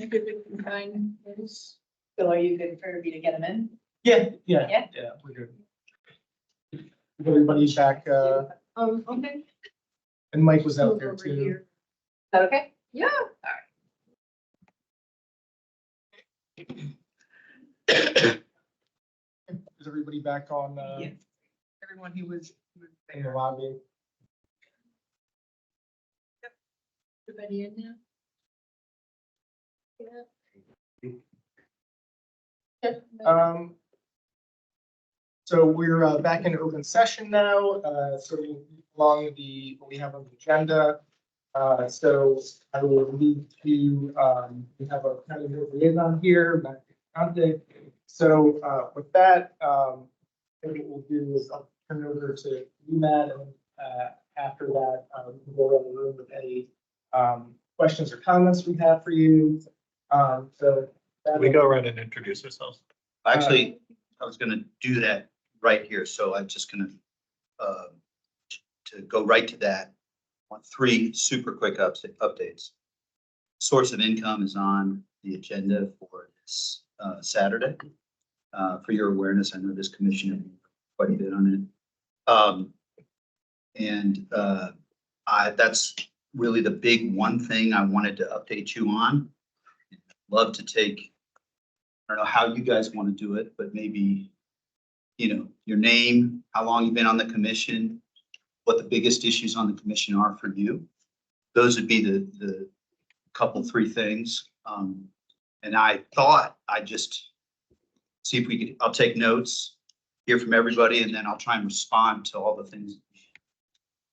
Fine. So are you good for me to get them in? Yeah, Yeah. we're good. Everybody's back, Okay. and Mike was out there Over too. here. Is that okay? Yeah. Is everybody back on, Yeah. Everyone who was in the lobby? everybody in now? Yeah. So we're back in open session now, so along what we have on the agenda. So I will lead to, we have a kind of liaison here, Matt Conte. So with that, what we'll do is I'll turn it over to you, Matt, and after that, we can go around the room with any questions or comments we have for you. So We go around and introduce ourselves. Actually, I was gonna do that right here, so I'm just gonna, to go right to that. I want 3 super quick updates. Source of income is on the agenda for this Saturday. For your awareness, I know this commission had quite a bit on it. That's really the big one thing I wanted to update you on. Love to take, I don't know how you guys want to do it, but maybe, your name, how long you've been on the commission, what the biggest issues on the commission are for you. Those would be the couple, 3 things. And I thought I'd just see if we could, I'll take notes, hear from everybody, and then I'll try and respond to all the things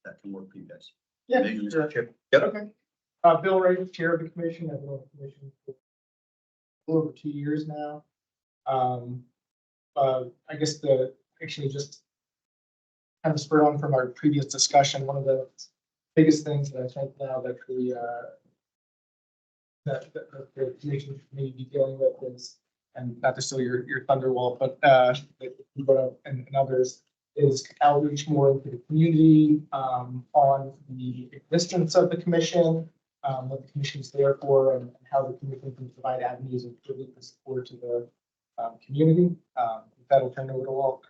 that can work for you guys. Yeah, Maybe sure. Mr. Chair. Yep. Okay. Bill Wright, Chair of the Commission. I've been on the commission for a little over 2 years now. I guess actually just kind of spurred on from our previous discussion, one of the biggest things that I think now that the commission should maybe be dealing with is, and not to steal your thunder, Walt, but that you brought up and others, is outreach more into the community on the existence of the commission, what the commission is there for, and how the commission can provide avenues of support to the community. That'll turn over to Walt.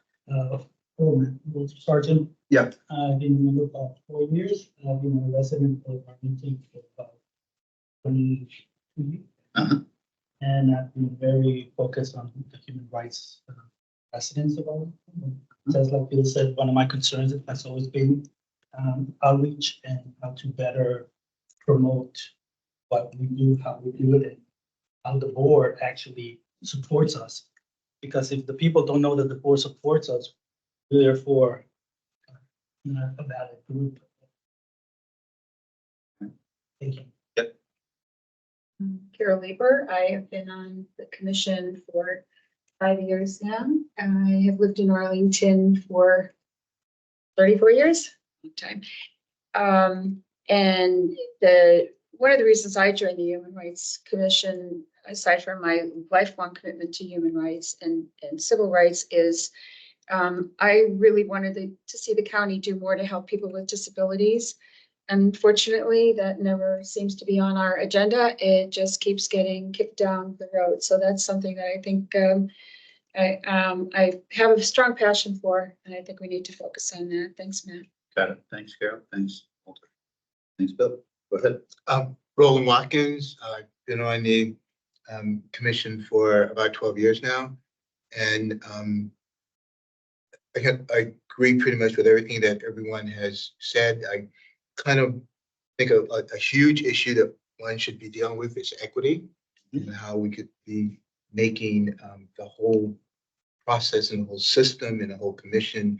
Sergeant. Yeah. I've been a member for about 4 years. I've been a resident of Arlington for about 22 years. Uh-huh. And I've been very focused on the human rights residents of Arlington. Just like Bill said, one of my concerns has always been outreach and how to better promote what we do, how we do it, and how the board actually supports us. Because if the people don't know that the board supports us, we're therefore not a valid group. Thank you. Carol Lieber. I have been on the commission for 5 years now. I have lived in Arlington for 34 years, long time. And one of the reasons I joined the Human Rights Commission, aside from my lifelong commitment to human rights and civil rights, is I really wanted to see the county do more to help people with disabilities. Unfortunately, that never seems to be on our agenda. It just keeps getting kicked down the road. So that's something that I think I have a strong passion for, and I think we need to focus on that. Thanks, Matt. Got it. Thanks, Carol. Thanks, Walter. Thanks, Bill. Go ahead. Roland Watkins, I've been on the commission for about 12 years now. And I agree pretty much with everything that everyone has said. I kind of think a huge issue that one should be dealing with is equity, and how we could be making the whole process and the whole system and the whole commission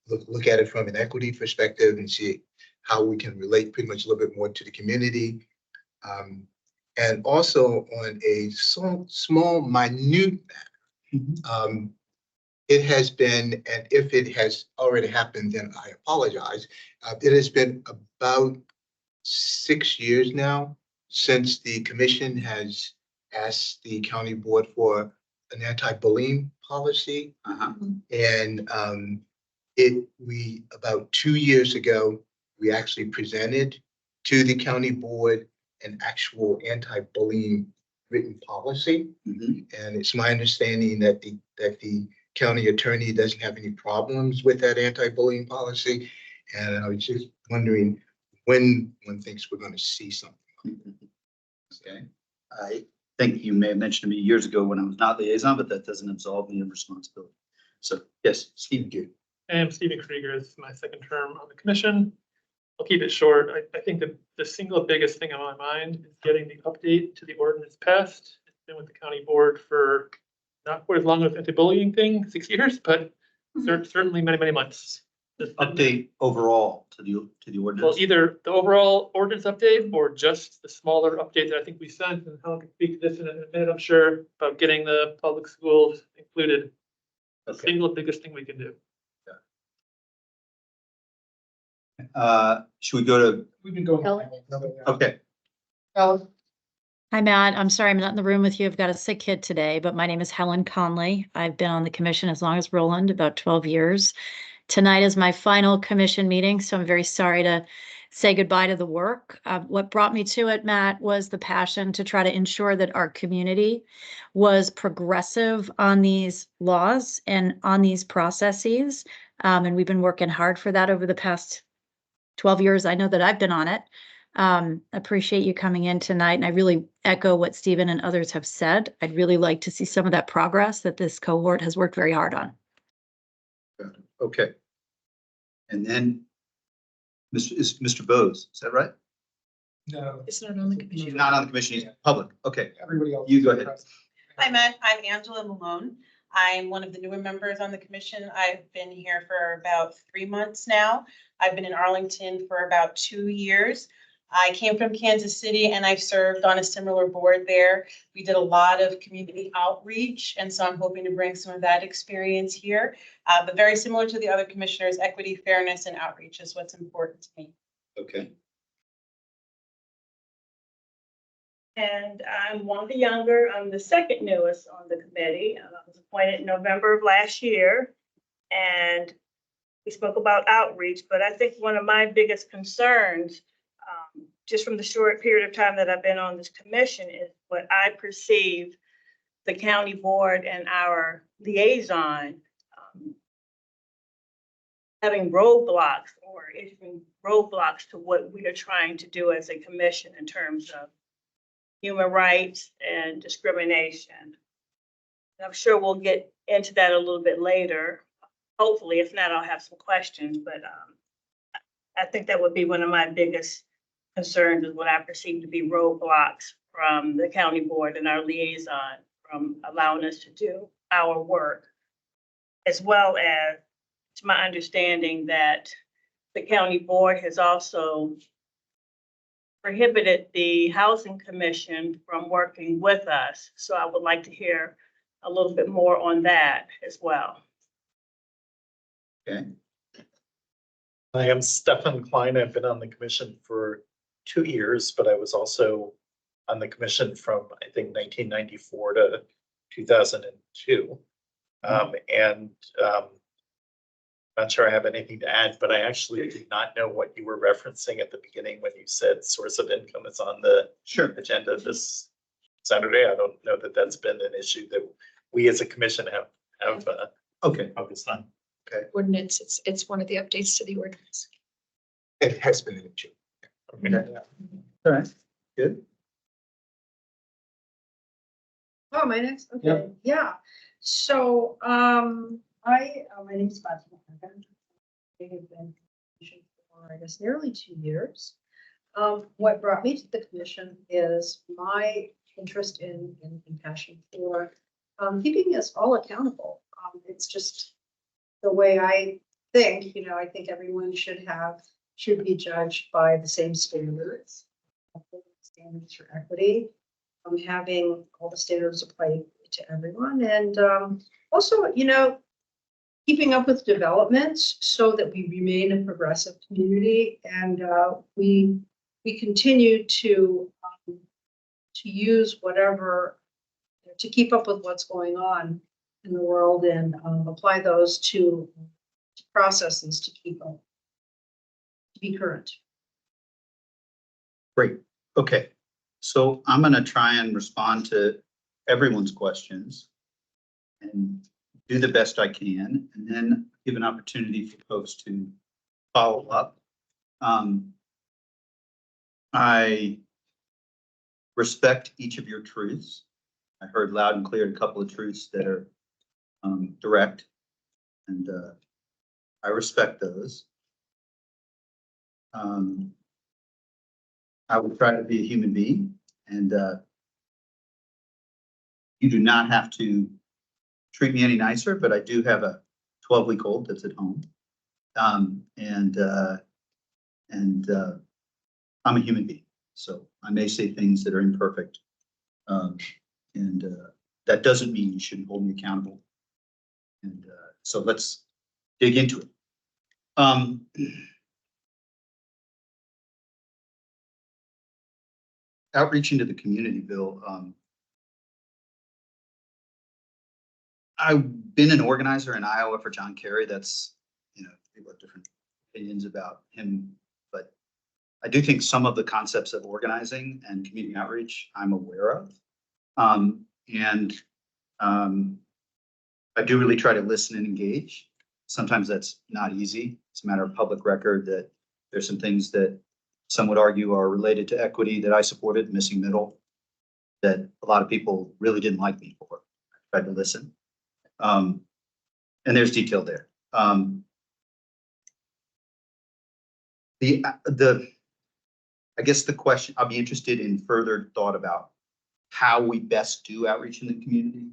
look at it from an equity perspective and see how we can relate pretty much a little bit more to the community. And also on a small, minute matter, it has been, and if it has already happened, then I apologize. It has been about 6 years now since the commission has asked the county board for an anti-bullying policy. Uh-huh. And about 2 years ago, we actually presented to the county board an actual anti-bullying written policy. Mhm. And it's my understanding that the county attorney doesn't have any problems with that anti-bullying policy. And I was just wondering when one thinks we're going to see something. Okay, I think you may have mentioned to me years ago when I was not liaison, but that doesn't absolve me of responsibility. So, yes, Steve. Good. I'm Stephen Krieger. This is my second term on the commission. I'll keep it short. I think the single biggest thing on my mind is getting the update to the ordinance passed. It's been with the county board for not quite as long as the anti-bullying thing, 6 years, but certainly many, many months. Update overall to the Well, ordinance. either the overall ordinance update or just the smaller update that I think we sent, and Helen can speak to this in a minute, I'm sure, about getting the public schools included. The Okay. single biggest thing we can do. Should we go to, We've been going. Ellen? okay, Ellen? Hi, Matt. I'm sorry I'm not in the room with you. I've got a sick kid today, but my name is Helen Conley. I've been on the commission as long as Roland, about 12 years. Tonight is my final commission meeting, so I'm very sorry to say goodbye to the work. What brought me to it, Matt, was the passion to try to ensure that our community was progressive on these laws and on these processes. And we've been working hard for that over the past 12 years. I know that I've been on it. Appreciate you coming in tonight. And I really echo what Stephen and others have said. I'd really like to see some of that progress that this cohort has worked very hard on. okay. And then, is Mr. Bose, is that right? No. It's not on the He's commission. not on the commission, he's public. Okay, Everybody else. You go ahead. Hi, Matt. I'm Angela Malone. I'm one of the newer members on the commission. I've been here for about 3 months now. I've been in Arlington for about 2 years. I came from Kansas City and I've served on a similar board there. We did a lot of community outreach, and so I'm hoping to bring some of that experience here. But very similar to the other commissioners, equity, fairness, and outreach is what's important to me. okay. And I'm Wanda Younger. I'm the second newest on the committee. I was appointed in November of last year. And we spoke about outreach, but I think one of my biggest concerns, just from the short period of time that I've been on this commission, is what I perceive the county board and our liaison having roadblocks or issuing roadblocks to what we are trying to do as a commission in terms of human rights and discrimination. And I'm sure we'll get into that a little bit later. Hopefully, if not, I'll have some questions, but I think that would be one of my biggest concerns, is what I perceive to be roadblocks from the county board and our liaison from allowing us to do our work, as well as, it's my understanding that the county board has also prohibited the Housing Commission from working with us. So I would like to hear a little bit more on that as well. Okay, I am Stefan Klein. I've been on the commission for 2 years, but I was also on the commission from, I think, 1994 to 2002. Not sure I have anything to add, but I actually did not know what you were referencing at the beginning when you said source of income is on the sure. agenda this Saturday. I don't know that that's been an issue that we as a commission have Okay, focused on. Ordinance, it's one of the updates to the ordinance. It has been an issue. all right, good. Oh, my next, Yep. okay, yeah. So, my name's Fatima. I have been in commission for, I guess, nearly 2 years. What brought me to the commission is my interest in and passion for keeping us all accountable. It's just the way I think, I think everyone should be judged by the same standards. Standards for equity, having all the standards apply to everyone, and also, keeping up with developments so that we remain a progressive community, and we continue to use whatever to keep up with what's going on in the world, and apply those to processes to keep up, to be current. Great, okay. So I'm gonna try and respond to everyone's questions and do the best I can, and then give an opportunity for folks to follow up. I respect each of your truths. I heard loud and clear a couple of truths that are direct, and I respect those. I will try to be a human being, and you do not have to treat me any nicer, but I do have a 12-week-old that's at home. And I'm a human being, so I may say things that are imperfect. And that doesn't mean you shouldn't hold me accountable. And so let's dig into it. Outreach into the community, Bill. I've been an organizer in Iowa for John Kerry. That's, people have different opinions about him, but I do think some of the concepts of organizing and community outreach I'm aware of. I do really try to listen and engage. Sometimes that's not easy. It's a matter of public record that there's some things that some would argue are related to equity that I supported, missing middle, that a lot of people really didn't like me for. I tried to listen. And there's detail there. I guess the question, I'll be interested in further thought about how we best do outreach in the community.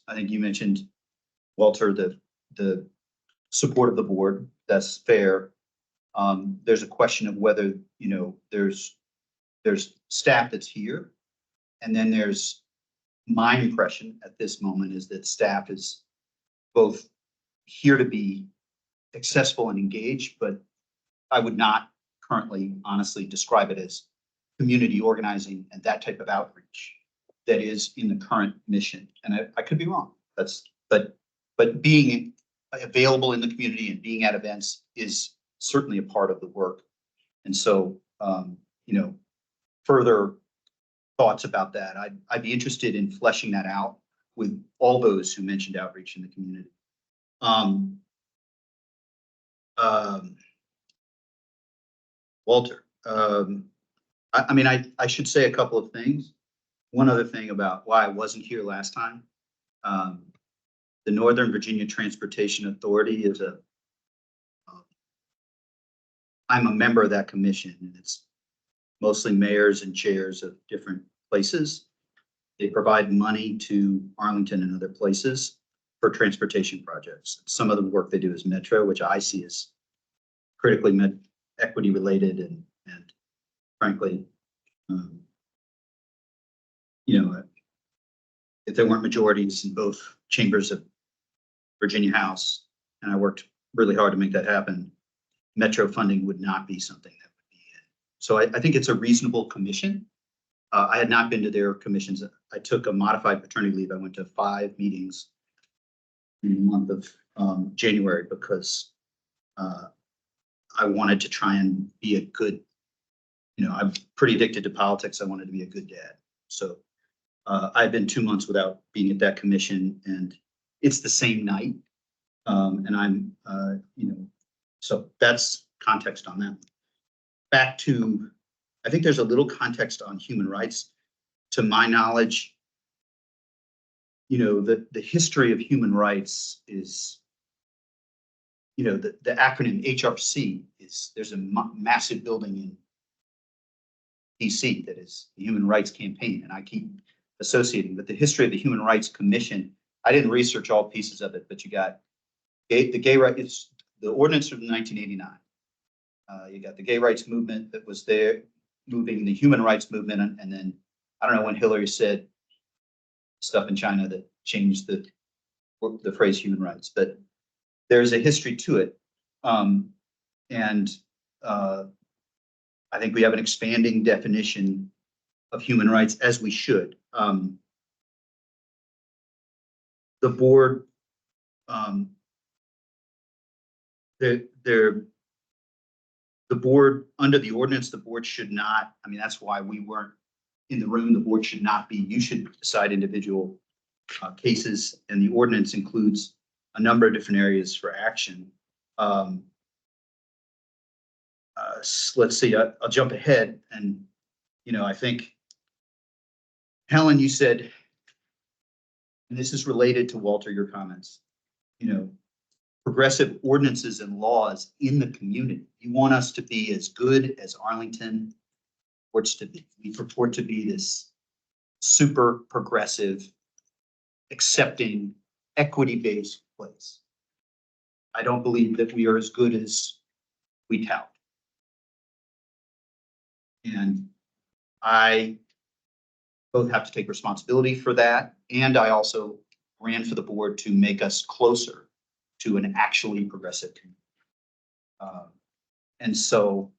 I think you mentioned, Walter, the support of the board. That's fair. There's a question of whether, there's staff that's here. And then there's my impression at this moment is that staff is both here to be accessible and engaged, but I would not currently honestly describe it as community organizing and that type of outreach that is in the current mission. And I could be wrong. But being available in the community and being at events is certainly a part of the work. And so, further thoughts about that, I'd be interested in fleshing that out with all those who mentioned outreach in the community. Walter, I should say a couple of things. One other thing about why I wasn't here last time. The Northern Virginia Transportation Authority is I'm a member of that commission, and it's mostly mayors and chairs of different places. They provide money to Arlington and other places for transportation projects. Some of the work they do is Metro, which I see as critically equity related and frankly, if there weren't majorities in both chambers of Virginia House, and I worked really hard to make that happen, Metro funding would not be something that would be in. So I think it's a reasonable commission. I had not been to their commissions. I took a modified paternity leave. I went to 5 meetings in the month of January because I wanted to try and be a good, I'm pretty addicted to politics. I wanted to be a good dad. So I've been 2 months without being at that commission, and it's the same night. And I'm, so that's context on that. Back to, I think there's a little context on human rights. To my knowledge, the history of human rights is, the acronym HRC is, there's a massive building in DC that is the Human Rights Campaign, and I keep associating with the history of the Human Rights Commission. I didn't research all pieces of it, but you got the gay rights, it's the ordinance from 1989. You got the gay rights movement that was there, moving the human rights movement, and then I don't know when Hillary said stuff in China that changed the phrase human rights, but there's a history to it. I think we have an expanding definition of human rights, as we should. The board, the board, under the ordinance, the board should not, that's why we weren't in the room. The board should not be. You should decide individual cases, and the ordinance includes a number of different areas for action. Let's see, I'll jump ahead, and, I think, Helen, you said, and this is related to Walter, your comments, progressive ordinances and laws in the community. You want us to be as good as Arlington purports to be. We purport to be this super progressive, accepting, equity-based place. I don't believe that we are as good as we tout. And I both have to take responsibility for that, and I also ran for the board to make us closer to an actually progressive community. And so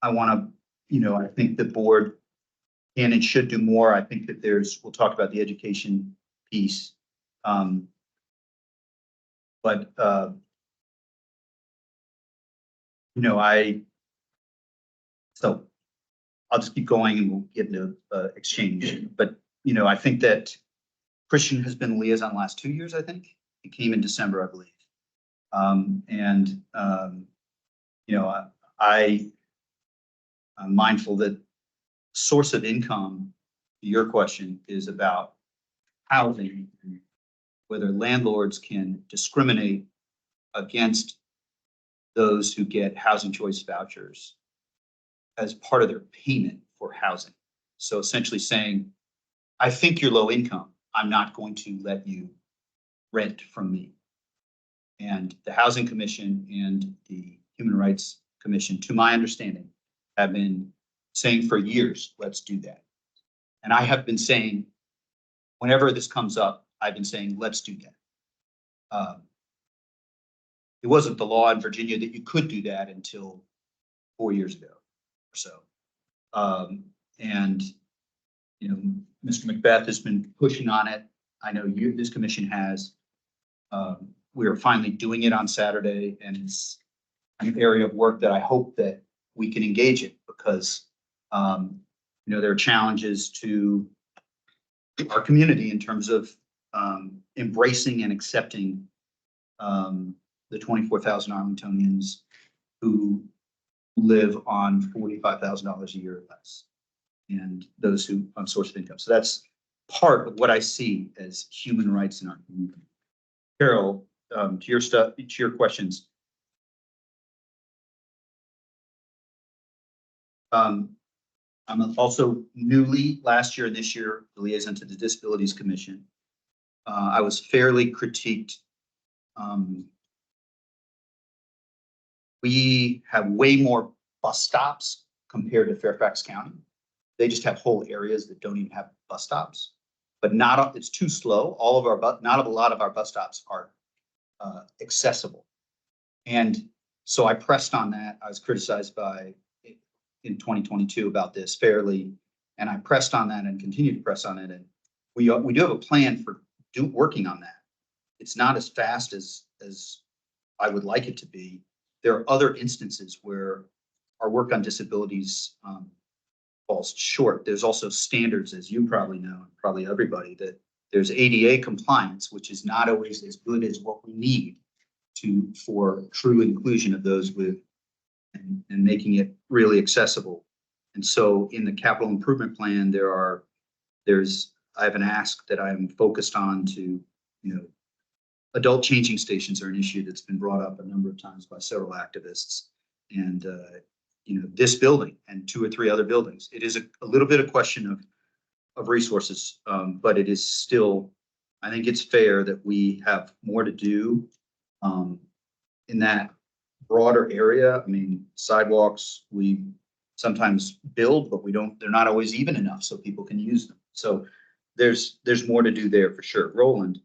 I want to, I think the board can and should do more. I think that we'll talk about the education piece. But so I'll just keep going and we'll get into exchange. But, I think that Christian has been liaison the last 2 years, I think. He came in December, I believe. I'm mindful that source of income, your question, is about housing, whether landlords can discriminate against those who get housing choice vouchers as part of their payment for housing. So essentially saying, I think you're low income, I'm not going to let you rent from me. And the Housing Commission and the Human Rights Commission, to my understanding, have been saying for years, let's do that. And I have been saying, whenever this comes up, I've been saying, let's do that. It wasn't the law in Virginia that you could do that until 4 years ago or so. Mr. Macbeth has been pushing on it. I know this commission has. We are finally doing it on Saturday, and it's an area of work that I hope that we can engage in, because there are challenges to our community in terms of embracing and accepting the 24,000 Arlingtonians who live on $45,000 a year or less, and those who on source of income. So that's part of what I see as human rights in our community. Carol, to your questions. I'm also newly, last year and this year, the liaison to the Disabilities Commission. I was fairly critiqued. We have way more bus stops compared to Fairfax County. They just have whole areas that don't even have bus stops, but it's too slow. Not a lot of our bus stops are accessible. And so I pressed on that. I was criticized in 2022 about this fairly, and I pressed on that and continue to press on it. And we do have a plan for working on that. It's not as fast as I would like it to be. There are other instances where our work on disabilities falls short. There's also standards, as you probably know, and probably everybody, that there's ADA compliance, which is not always as good as what we need for true inclusion of those with and making it really accessible. And so in the capital improvement plan, I have an ask that I'm focused on to, adult changing stations are an issue that's been brought up a number of times by several activists. And, this building and 2 or 3 other buildings, it is a little bit of question of resources, but it is still, I think it's fair that we have more to do in that broader area. I mean, sidewalks, we sometimes build, but they're not always even enough so people can use them. So there's more to do there for sure. Roland,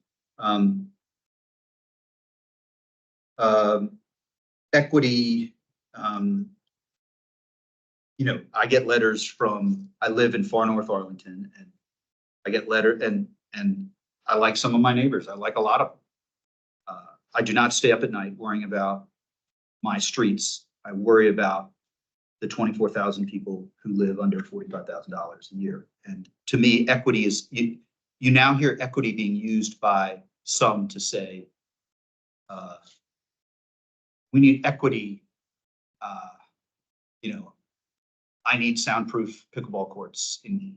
equity, I get letters I live in far north Arlington, and I get and I like some of my neighbors. I like a lot of them. I do not stay up at night worrying about my streets. I worry about the 24,000 people who live under $45,000 a year. And to me, equity is, you now hear equity being used by some to say, we need equity, I need soundproof pickleball courts in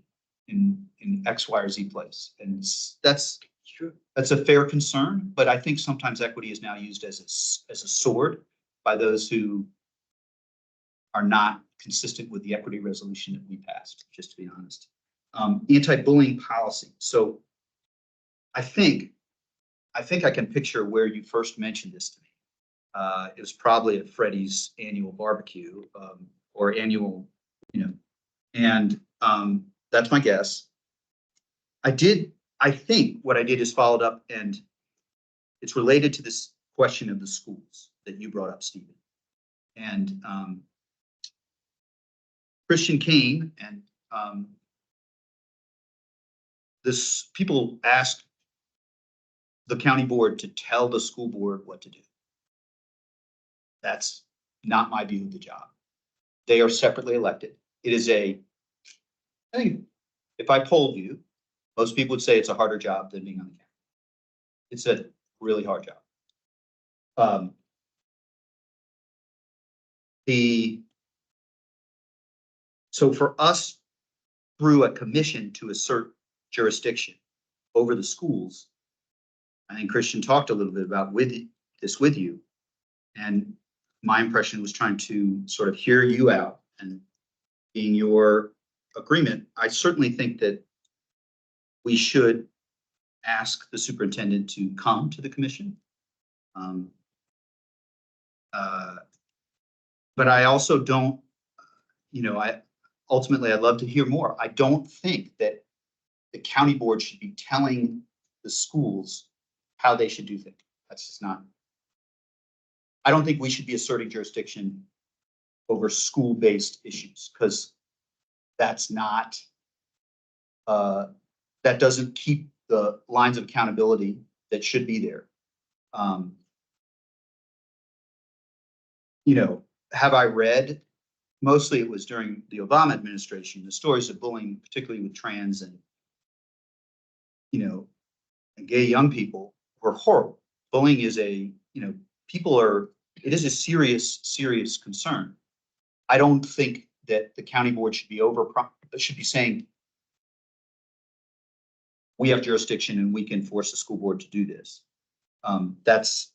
X, Y, or Z place. And that's true. That's a fair concern, but I think sometimes equity is now used as a sword by those who are not consistent with the equity resolution that we passed, just to be honest. Anti-bullying policy. So I think I can picture where you first mentioned this to me. It was probably at Freddie's annual barbecue, or annual, and that's my guess. I think what I did is followed up, and it's related to this question of the schools that you brought up, Stephen. And Christian came, and people asked the county board to tell the school board what to do. That's not my view of the job. They are separately elected. It is I think if I polled you, most people would say it's a harder job than being on the county. It's a really hard job. So for us, through a commission to assert jurisdiction over the schools, I think Christian talked a little bit about with you, and my impression was trying to sort of hear you out and being your agreement. I certainly think that we should ask the superintendent to come to the commission. But I also don't, ultimately I'd love to hear more. I don't think that the county board should be telling the schools how they should do things. That's just not, I don't think we should be asserting jurisdiction over school-based issues, because that's not, that doesn't keep the lines of accountability that should be there. Have I read, mostly it was during the Obama administration, the stories of bullying, particularly with trans and, and gay young people, were horrible. Bullying is it is a serious, serious concern. I don't think that the county board should be saying, we have jurisdiction and we can force the school board to do this. That's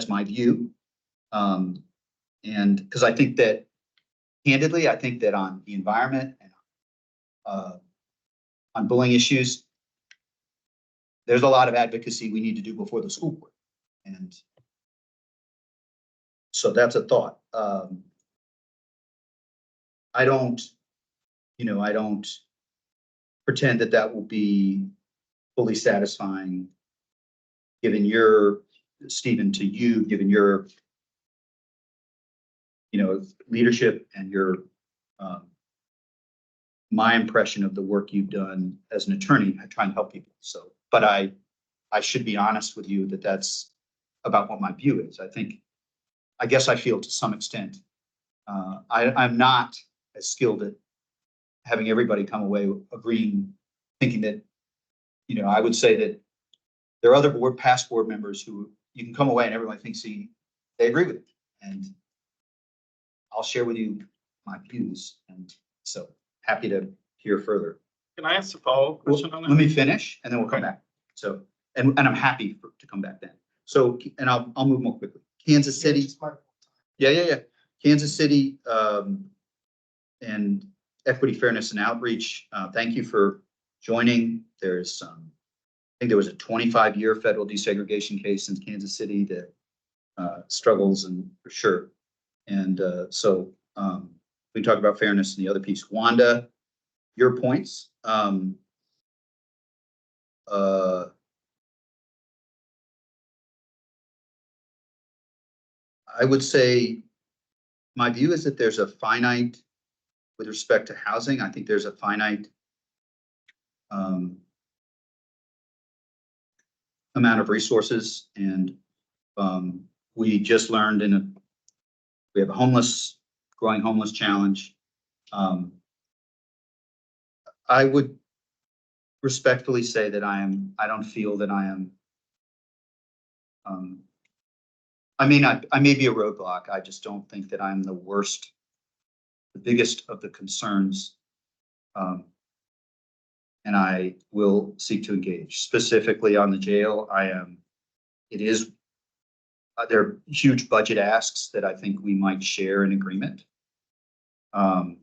my view. And because I think that, candidly, I think that on the environment and on bullying issues, there's a lot of advocacy we need to do before the school board. And so that's a thought. I don't pretend that will be fully satisfying, given Stephen, to you, given your leadership and your my impression of the work you've done as an attorney. I try and help people. So, but I should be honest with you that that's about what my view is. I guess I feel to some extent, I'm not as skilled at having everybody come away agreeing, thinking that, I would say that there are other past board members who you can come away and everybody thinks they agree with it. And I'll share with you my views. And so happy to hear further. Can I ask a follow-up question on that? Let me finish and then we'll come back. So, and I'm happy to come back then. So, and I'll move more quickly. Kansas City. Yeah. Kansas City and Equity, Fairness, and Outreach. Thank you for joining. There's, I think there was a 25-year federal desegregation case in Kansas City that struggles, and for sure. And so we talked about fairness and the other piece. Wanda, your points. I would say my view is that there's a finite, with respect to housing, I think there's a finite amount of resources, and we just learned we have a homeless growing homeless challenge. I would respectfully say that I don't feel that I am, I may be a roadblock. I just don't think that I'm the worst, the biggest of the concerns. And I will seek to engage specifically on the jail. There are huge budget asks that I think we might share in agreement. And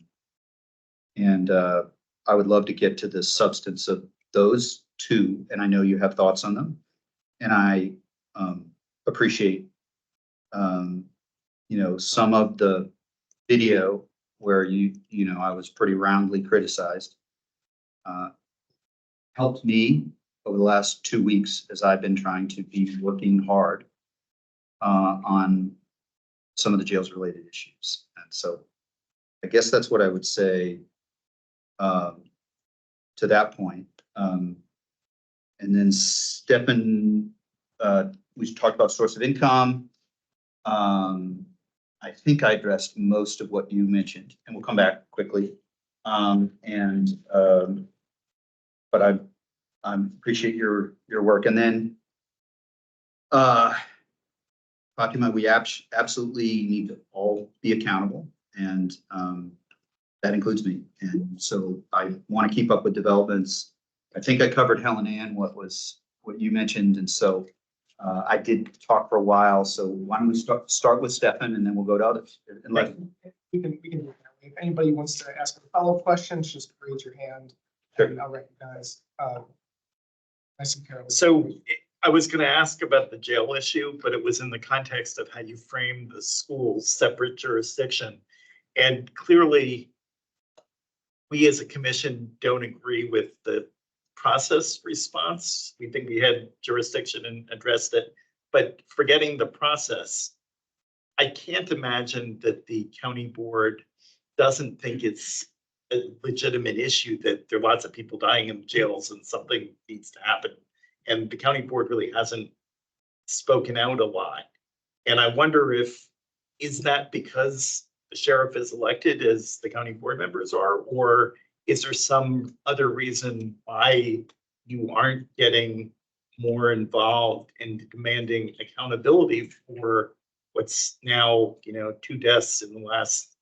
I would love to get to the substance of those two, and I know you have thoughts on them. And I appreciate, some of the video where I was pretty roundly criticized. Helped me over the last 2 weeks as I've been trying to be working hard on some of the jails related issues. And so I guess that's what I would say to that point. And then Stefan, we talked about source of income. I think I addressed most of what you mentioned, and we'll come back quickly. But I appreciate your work. And then Fatima, we absolutely need to all be accountable, and that includes me. And so I want to keep up with developments. I think I covered Helen Ann, what you mentioned, and so I did talk for a while. So why don't we start with Stefan, and then we'll go to others. We can do that. If anybody wants to ask a follow-up questions, just raise your hand. Sure. And I'll recognize. So I was going to ask about the jail issue, but it was in the context of how you frame the school's separate jurisdiction. And clearly, we as a commission don't agree with the process response. We think we had jurisdiction and addressed it, but forgetting the process, I can't imagine that the county board doesn't think it's a legitimate issue that there are lots of people dying in jails and something needs to happen. And the county board really hasn't spoken out a lot. And I wonder is that because the sheriff is elected as the county board members are, or is there some other reason why you aren't getting more involved in demanding accountability for what's now, 2 deaths in the last,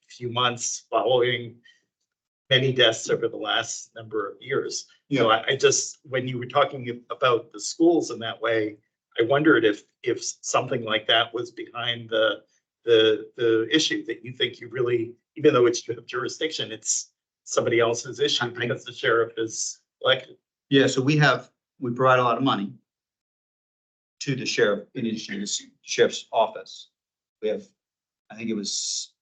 few months following many deaths over the last number of years. So I just, when you were talking about the schools in that way, I wondered if something like that was behind the issue, that you think you really, even though it's jurisdiction, it's somebody else's issue because the sheriff is elected. Yeah, so we provide a lot of money to the sheriff, in addition to the sheriff's office. We have, I think it was,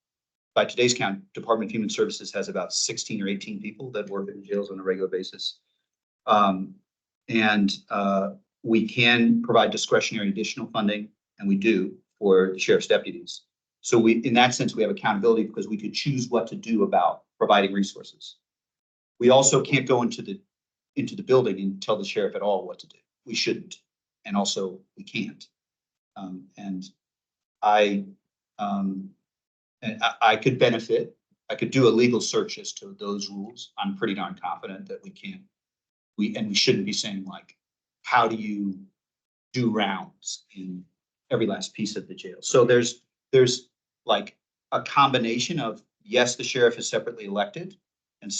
by today's count, Department of Human Services has about 16 or 18 people that work in jails on a regular basis. We can provide discretionary additional funding, and we do, for the sheriff's deputies. So in that sense, we have accountability because we could choose what to do about providing resources. We also can't go into the building and tell the sheriff at all what to do. We shouldn't, and also we can't. I could benefit. I could do a legal search as to those rules. I'm pretty darn confident that we can't. We shouldn't be saying, like, how do you do rounds in every last piece of the jail? So there's like a combination of, yes, the sheriff is separately elected, and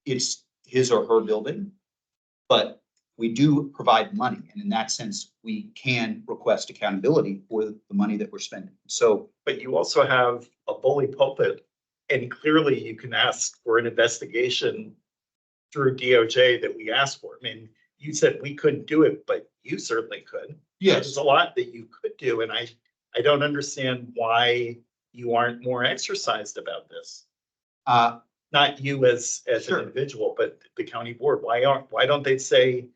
it's his or her building, but we do provide money, and in that sense, we can request accountability for the money that we're spending. So, but you also have a bully pulpit, and clearly you can ask for an investigation through DOJ that we asked for. I mean, you said we couldn't do it, but you certainly could. yes, There's a lot that you could do, and I don't understand why you aren't more exercised about this. Not you as Sure. an individual, but the county board. Why don't they say,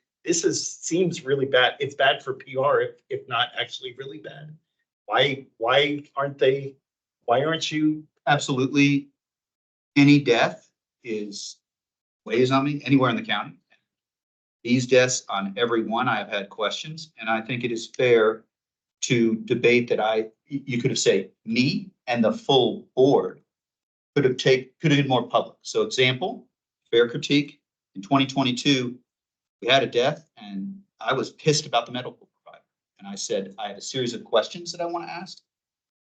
seems really bad. It's bad for PR if not actually really bad. Why aren't you? absolutely. Any death weighs on me anywhere in the county. These deaths, on every one, I have had questions, and I think it is fair to debate that you could have said me and the full board could have been more public. So example, fair critique, in 2022, we had a death and I was pissed about the medical provider. And I said, I have a series of questions that I want to ask.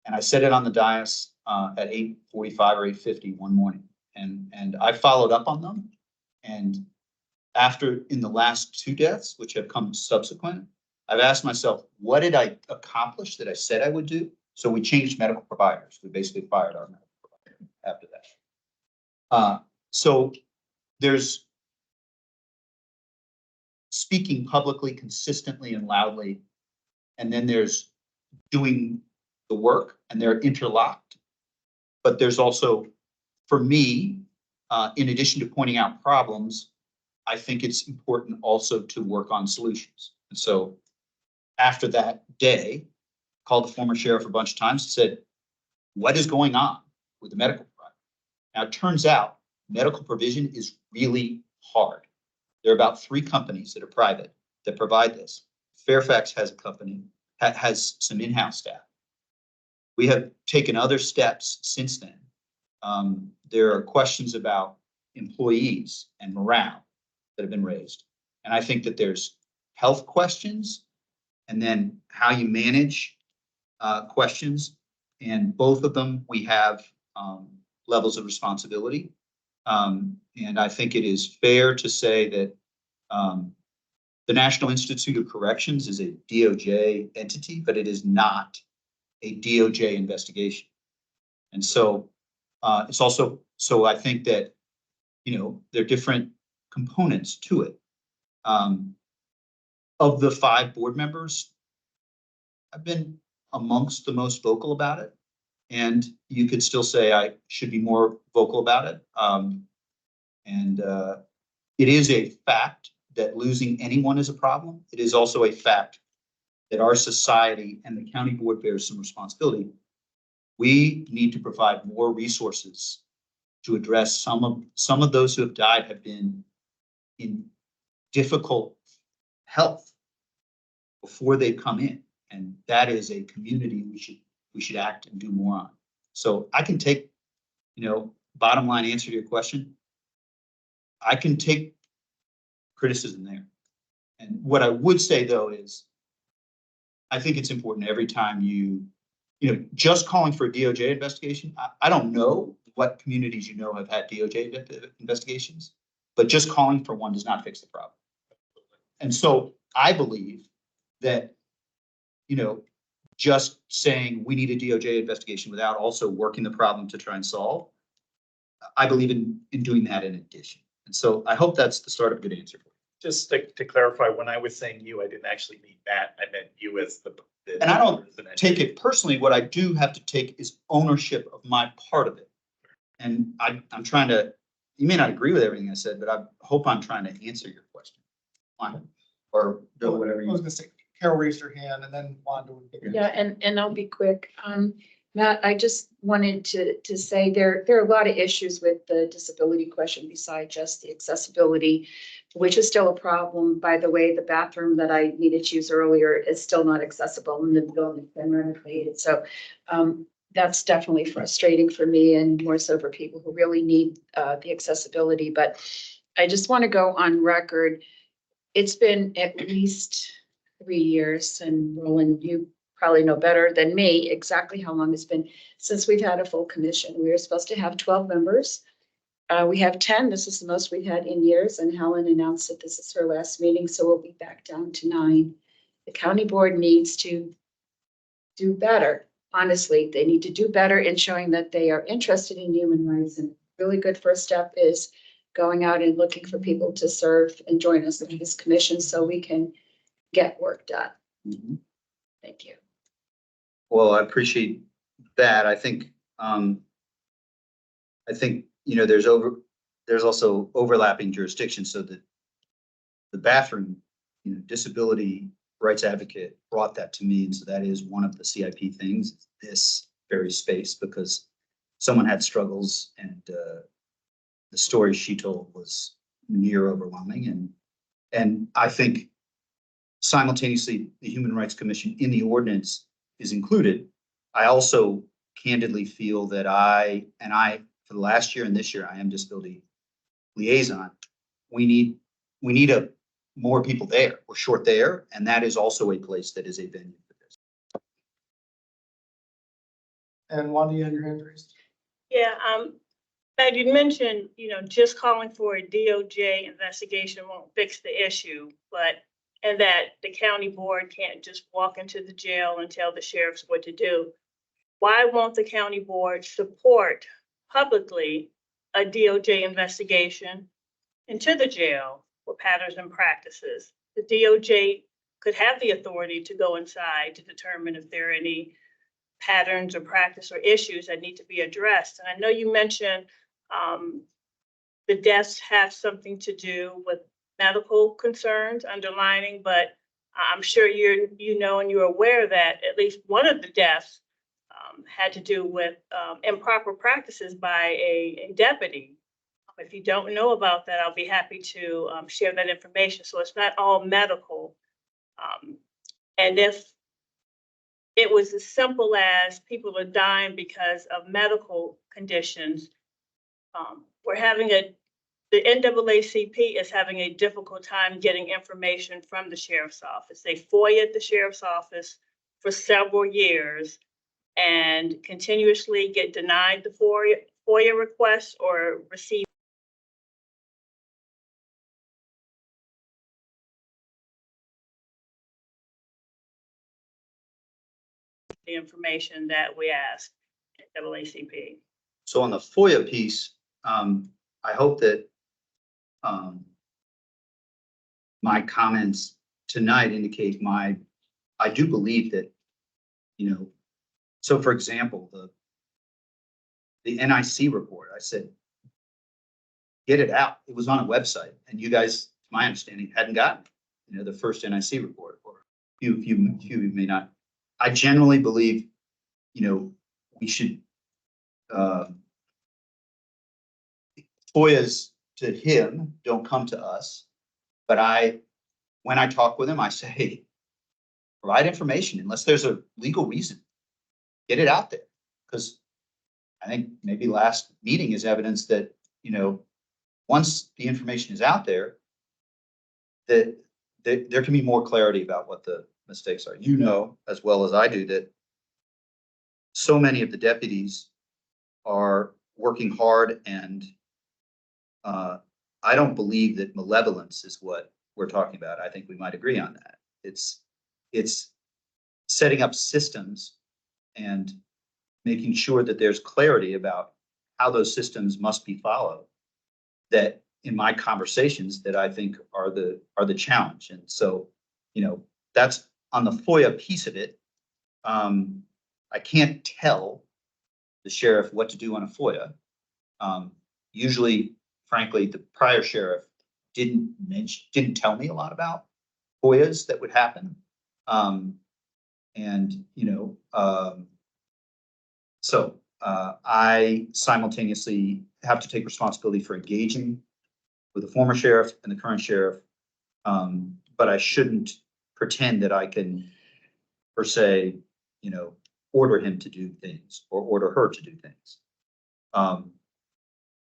And I said it on the dais at 8:45 or 8:50 one morning. And I followed up on them. And after, in the last 2 deaths, which have come subsequent, I've asked myself, what did I accomplish that I said I would do? So we changed medical providers. We basically fired our medical provider after that. So there's speaking publicly, consistently and loudly, and then there's doing the work, and they're interlocked. But there's also, for me, in addition to pointing out problems, I think it's important also to work on solutions. And so after that day, called the former sheriff a bunch of times and said, what is going on with the medical provider? Now, it turns out medical provision is really hard. There are about 3 companies that are private that provide this. Fairfax has a company, has some in-house staff. We have taken other steps since then. There are questions about employees and morale that have been raised. And I think that there's health questions and then how you manage questions. And both of them, we have levels of responsibility. And I think it is fair to say that the National Institute of Corrections is a DOJ entity, but it is not a DOJ investigation. And so it's also, so I think that, you know, there are different components to it. Of the 5 board members, I've been amongst the most vocal about it. And you could still say I should be more vocal about it. It is a fact that losing anyone is a problem. It is also a fact that our society and the county board bears some responsibility. We need to provide more resources to address some of those who have died have been in difficult health before they come in. And that is a community we should act and do more on. So I can take, you know, bottom line answer to your question. I can take criticism there. And what I would say though is, I think it's important every time you know, just calling for a DOJ investigation. I don't know what communities you know have had DOJ investigations, but just calling for one does not fix the problem. And so I believe that, you know, just saying we need a DOJ investigation without also working the problem to try and solve, I believe in doing that in addition. And so I hope that's the start of a good answer for you. Just to clarify, when I was saying you, I didn't actually mean Matt. I meant you as the And I don't take it personally. What I do have to take is ownership of my part of it. And I'm trying to, you may not agree with everything I said, but I hope I'm trying to answer your question. Wanda, or Bill, whatever I you. was gonna say, Carol raised her hand and then Wanda would get. Yeah, and I'll be quick. Matt, I just wanted to say there are a lot of issues with the disability question besides just the accessibility, which is still a problem. By the way, the bathroom that I needed to use earlier is still not accessible and the building's been renovated. So that's definitely frustrating for me and more so for people who really need the accessibility. But I just want to go on record. It's been at least 3 years, and Roland, you probably know better than me exactly how long it's been since we've had a full commission. We were supposed to have 12 members. We have 10. This is the most we've had in years, and Helen announced that this is her last meeting, so we'll be back down to 9. The county board needs to do better. Honestly, they need to do better in showing that they are interested in human rights. And a really good first step is going out and looking for people to serve and join us in this commission so we can get work done. Mm-hmm. Thank you. Well, I appreciate that. I think, you know, there's also overlapping jurisdictions, so that the bathroom, you know, disability rights advocate brought that to me. And so that is one of the CIP things, this very space, because someone had struggles and the story she told was near overwhelming. And I think simultaneously, the Human Rights Commission in the ordinance is included, I also candidly feel that for the last year and this year, I am disability liaison. We need more people there. We're short there, and that is also a place that is a venue for this. And Wanda, you had your hand raised. Yeah, Matt, you mentioned, just calling for a DOJ investigation won't fix the issue, and that the county board can't just walk into the jail and tell the sheriffs what to do. Why won't the county board support publicly a DOJ investigation into the jail for patterns and practices? The DOJ could have the authority to go inside to determine if there are any patterns or practice or issues that need to be addressed. And I know you mentioned the deaths have something to do with medical concerns underlining, but I'm sure you know and you're aware that at least one of the deaths had to do with improper practices by a deputy. If you don't know about that, I'll be happy to share that information. So it's not all medical. And if it was as simple as people are dying because of medical conditions, the NAACP is having a difficult time getting information from the sheriff's office. They FOIA'd the sheriff's office for several years and continuously get denied the FOIA requests or receive the information that we ask at NAACP. So on the FOIA piece, I hope that my comments tonight indicate I do believe that, so for example, the NIC report, I said, get it out. It was on a website and you guys, to my understanding, hadn't gotten, the first NIC report, or few may not. I generally believe, we should, FOIAs to him don't come to us, but when I talk with him, I say, hey, provide information unless there's a legal reason. Get it out there. Because I think maybe last meeting is evidence that, once the information is out there, that there can be more clarity about what the mistakes are. You know, as well as I do, that so many of the deputies are working hard, and I don't believe that malevolence is what we're talking about. I think we might agree on that. It's setting up systems and making sure that there's clarity about how those systems must be followed. That in my conversations that I think are the challenge. And so, that's on the FOIA piece of it. I can't tell the sheriff what to do on a FOIA. Usually, frankly, the prior sheriff didn't tell me a lot about FOIAs that would happen. So I simultaneously have to take responsibility for engaging with the former sheriff and the current sheriff. But I shouldn't pretend that I can, per se, order him to do things or order her to do things.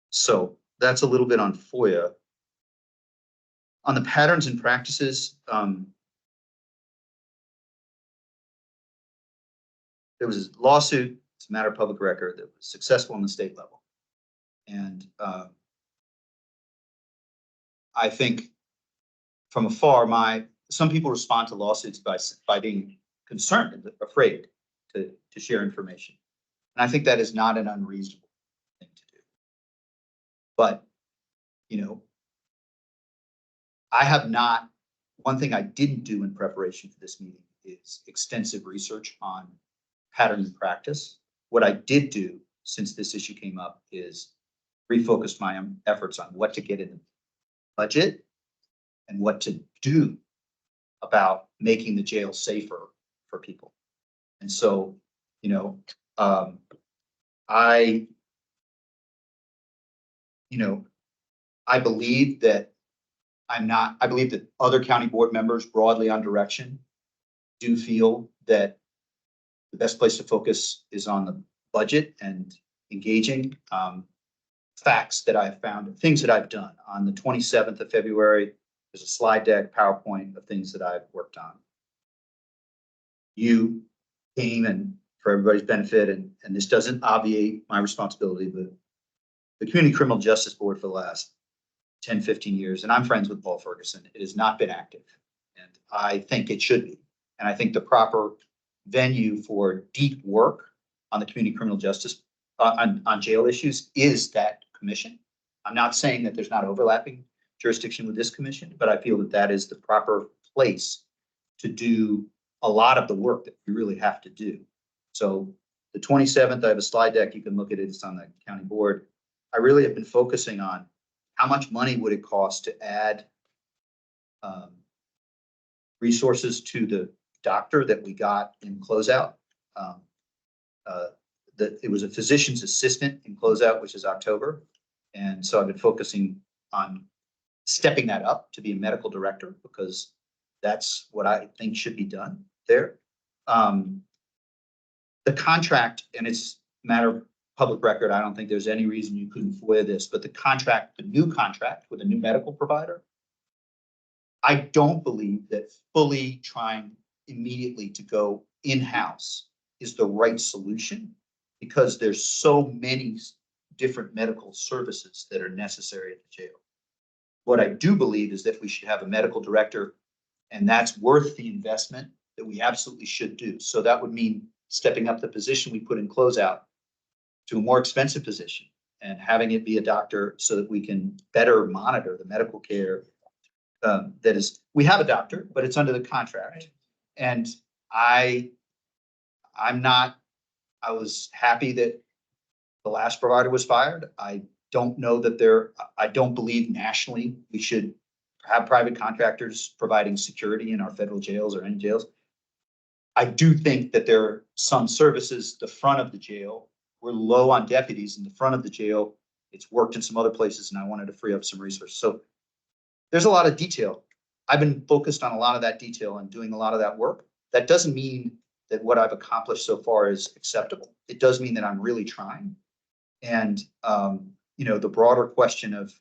So that's a little bit on FOIA. On the patterns and practices, there was a lawsuit, it's a matter of public record, that was successful on the state level. And I think from afar, some people respond to lawsuits by being concerned and afraid to share information. And I think that is not an unreasonable thing to do. But, one thing I didn't do in preparation for this meeting is extensive research on pattern and practice. What I did do since this issue came up is refocused my efforts on what to get in the budget and what to do about making the jail safer for people. And so, I believe that I believe that other county board members broadly on direction do feel that the best place to focus is on the budget and engaging facts that I've found, things that I've done. On the 27th of February, there's a slide deck, PowerPoint of things that I've worked on. You came, and for everybody's benefit, and this doesn't obviate my responsibility, but the Community Criminal Justice Board for the last 10, 15 years, and I'm friends with Paul Ferguson, it has not been active. And I think it should be. And I think the proper venue for deep work on the community criminal justice, on jail issues is that commission. I'm not saying that there's not overlapping jurisdiction with this commission, but I feel that that is the proper place to do a lot of the work that we really have to do. So the 27th, I have a slide deck. You can look at it. It's on the county board. I really have been focusing on how much money would it cost to add resources to the doctor that we got in closeout. It was a physician's assistant in closeout, which is October. And so I've been focusing on stepping that up to be a medical director, because that's what I think should be done there. The contract, and it's a matter of public record, I don't think there's any reason you couldn't FOIA this, but the contract, the new contract with a new medical provider, I don't believe that fully trying immediately to go in-house is the right solution, because there's so many different medical services that are necessary at the jail. What I do believe is that we should have a medical director, and that's worth the investment that we absolutely should do. So that would mean stepping up the position we put in closeout to a more expensive position and having it be a doctor so that we can better monitor the medical care. That is, we have a doctor, but it's under the contract. And I was happy that the last provider was fired. I don't know that I don't believe nationally we should have private contractors providing security in our federal jails or any jails. I do think that there are some services, the front of the jail, we're low on deputies in the front of the jail. It's worked in some other places, and I wanted to free up some resources. So there's a lot of detail. I've been focused on a lot of that detail and doing a lot of that work. That doesn't mean that what I've accomplished so far is acceptable. It does mean that I'm really trying. And, the broader question of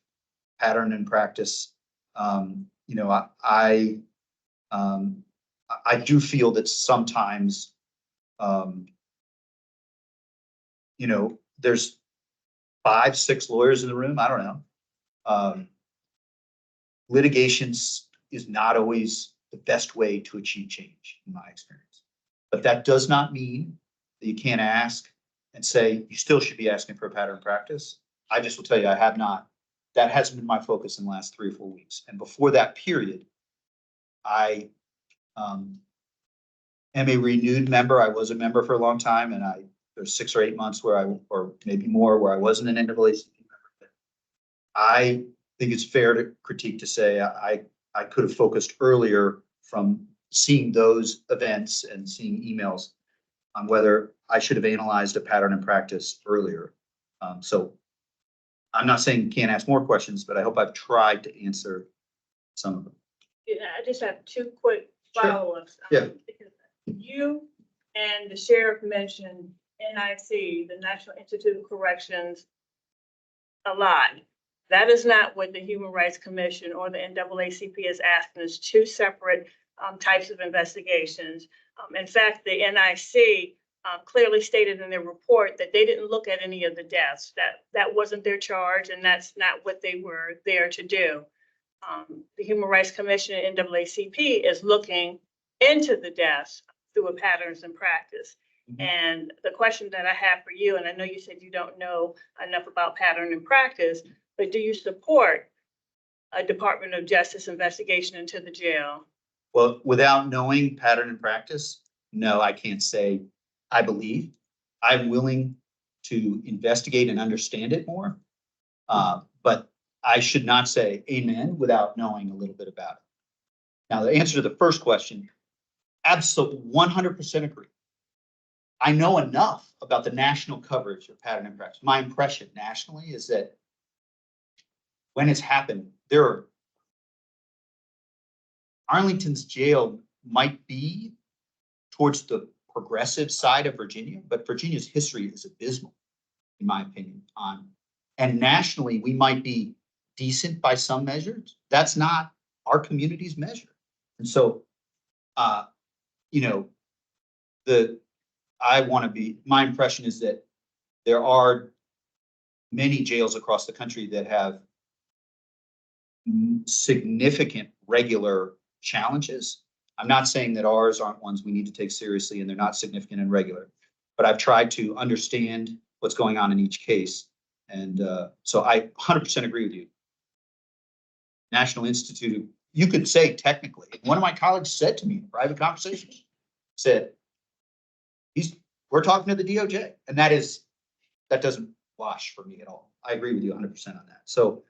pattern and practice, I do feel that sometimes, there's 5, 6 lawyers in the room. I don't know. Litigation is not always the best way to achieve change, in my experience. But that does not mean that you can't ask and say, you still should be asking for a pattern practice. I just will tell you, I have not. That hasn't been my focus in the last 3 or 4 weeks. And before that period, I am a renewed member. I was a member for a long time, and there's 6 or 8 months or maybe more, where I wasn't an NAACP member. I think it's fair to critique to say I could have focused earlier from seeing those events and seeing emails on whether I should have analyzed a pattern and practice earlier. So I'm not saying you can't ask more questions, but I hope I've tried to answer some of them. Yeah, I just have 2 quick Sure. follow-ups. Yeah. Because you and the sheriff mentioned NIC, the National Institute of Corrections, a lot. That is not what the Human Rights Commission or the NAACP is asking. It's 2 separate types of investigations. In fact, the NIC clearly stated in their report that they didn't look at any of the deaths. That wasn't their charge, and that's not what they were there to do. The Human Rights Commission and NAACP is looking into the deaths through a patterns and practice. Mm-hmm. And the question that I have for you, and I know you said you don't know enough about pattern and practice, but do you support a Department of Justice investigation into the jail? Well, without knowing pattern and practice, no, I can't say I believe. I'm willing to investigate and understand it more. But I should not say amen without knowing a little bit about it. Now, the answer to the first question, absolutely 100% agree. I know enough about the national coverage of pattern and practice. My impression nationally is that when it's happened, Arlington's jail might be towards the progressive side of Virginia, but Virginia's history is abysmal, in my opinion, and nationally, we might be decent by some measures. That's not our community's measure. And so, you know, my impression is that there are many jails across the country that have significant regular challenges. I'm not saying that ours aren't ones we need to take seriously and they're not significant and regular, but I've tried to understand what's going on in each case. And so I 100% agree with you. National Institute, you could say technically, one of my colleagues said to me in private conversations, said, we're talking to the DOJ. And that doesn't wash for me at all. I agree with you 100% on that. So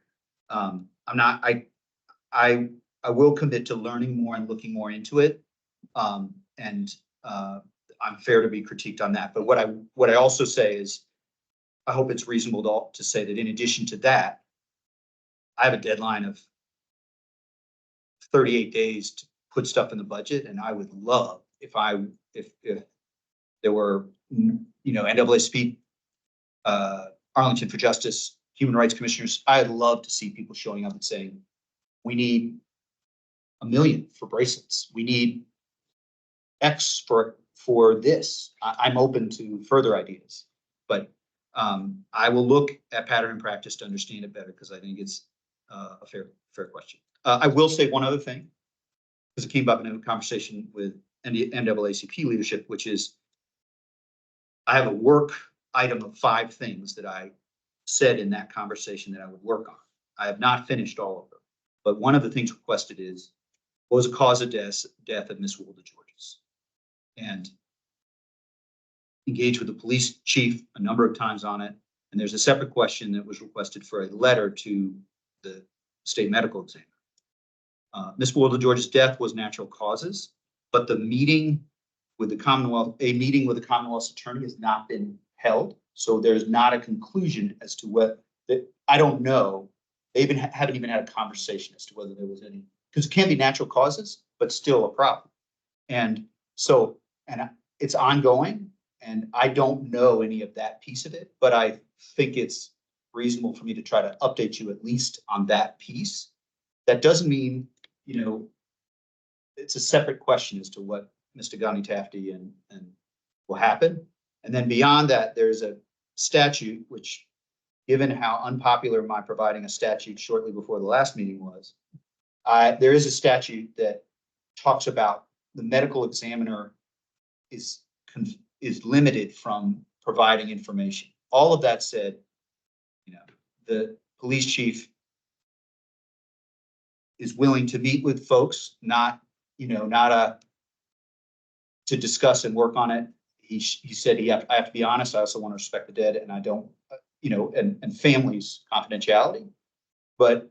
I will commit to learning more and looking more into it. And I'm fair to be critiqued on that. But what I also say is, I hope it's reasonable to say that in addition to that, I have a deadline of 38 days to put stuff in the budget. And I would love if there were, NAACP, Arlington for Justice, human rights commissioners, I'd love to see people showing up and saying, we need $1 million for bracelets. We need X for this. I'm open to further ideas, but I will look at pattern and practice to understand it better because I think it's a fair question. I will say one other thing, because it came up in a conversation with NAACP leadership, which is I have a work item of 5 things that I said in that conversation that I would work on. I have not finished all of them, but one of the things requested is, what was the cause of death of Miss Wilda Georges? And engaged with the police chief a number of times on it. And there's a separate question that was requested for a letter to the state medical examiner. Miss Wilda Georges' death was natural causes, but a meeting with the Commonwealth's attorney has not been held. So there's not a conclusion as to what I don't know. They haven't even had a conversation as to whether there was any, because it can be natural causes, but still a problem. And so, it's ongoing, and I don't know any of that piece of it, but I think it's reasonable for me to try to update you at least on that piece. That doesn't mean, it's a separate question as to what Mr. Gani Tafti and will happen. And then beyond that, there's a statute, which, given how unpopular my providing a statute shortly before the last meeting was, there is a statute that talks about the medical examiner is limited from providing information. All of that said, the police chief is willing to meet with folks, to discuss and work on it. He said I have to be honest. I also want to respect the dead, and I don't, and families' confidentiality. But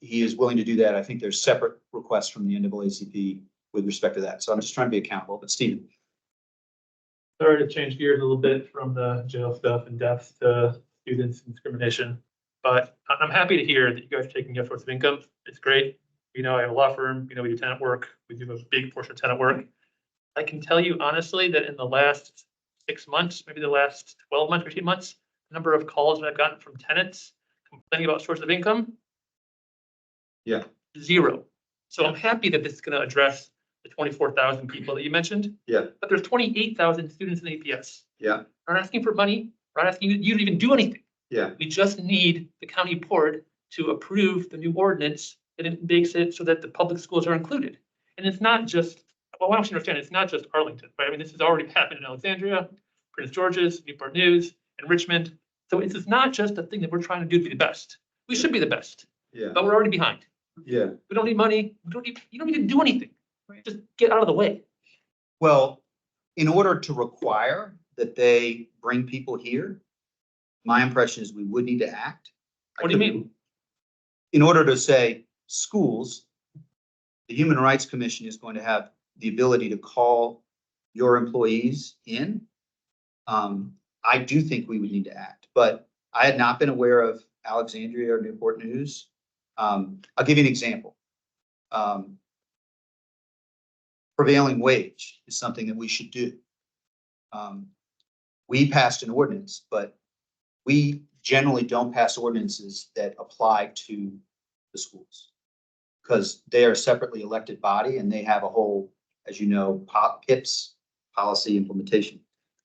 he is willing to do that. I think there's separate requests from the NAACP with respect to that. So I'm just trying to be accountable. But Stephen. Sorry to change gears a little bit from the jail stuff and deaths to students and discrimination, but I'm happy to hear that you guys are taking your source of income. It's great. I have a law firm, we do tenant work. We do a big portion of tenant work. I can tell you honestly that in the last 6 months, maybe the last 12 months, 15 months, the number of calls that I've gotten from tenants complaining about source of income. Yeah. 0. So I'm happy that this is going to address the 24,000 people that you mentioned. Yeah. But there's 28,000 students in APS. Yeah. We're not asking for money. We're not asking you to even do anything. Yeah. We just need the county board to approve the new ordinance that it makes it so that the public schools are included. And it's not just, I want you to understand, it's not just Arlington, right? This has already happened in Alexandria, Prince George's, Newport News, and Richmond. So it's not just a thing that we're trying to do to be the best. We should be the best. Yeah. But we're already behind. Yeah. We don't need money. You don't need to do anything. Just get out of the way. Well, in order to require that they bring people here, my impression is we would need to act. What do you mean? In order to say schools, the Human Rights Commission is going to have the ability to call your employees in. I do think we would need to act, but I had not been aware of Alexandria or Newport News. I'll give you an example. Prevailing wage is something that we should do. we passed an ordinance, but we generally don't pass ordinances that apply to the schools. Because they are a separately elected body and they have a whole, as you know, PIPs, policy implementation.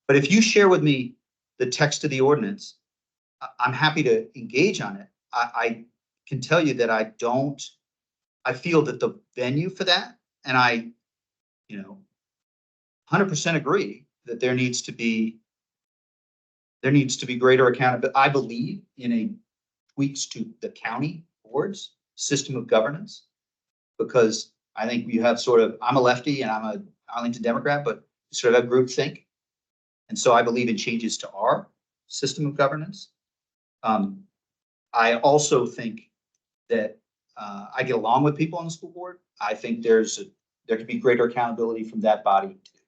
But if you share with me the text of the ordinance, I'm happy to engage on it. I can tell you that I feel that the venue for that, and I, 100% agree that there needs to be greater accountability. I believe in a tweaks to the county board's system of governance, because I think you have I'm a lefty and I'm a Arlington Democrat, but sort of have groupthink. And so I believe in changes to our system of governance. I also think that I get along with people on the school board. I think there could be greater accountability from that body too.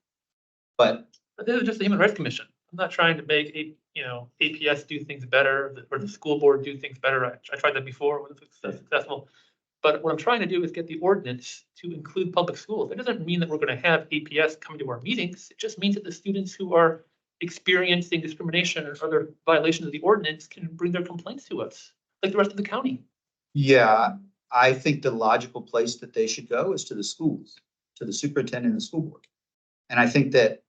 But this is just the Human Rights Commission. I'm not trying to make APS do things better or the school board do things better. I tried that before when it was successful. But what I'm trying to do is get the ordinance to include public schools. That doesn't mean that we're going to have APS come to our meetings. It just means that the students who are experiencing discrimination or other violations of the ordinance can bring their complaints to us, like the rest of the county. yeah, I think the logical place that they should go is to the schools, to the superintendent and the school board. And I think that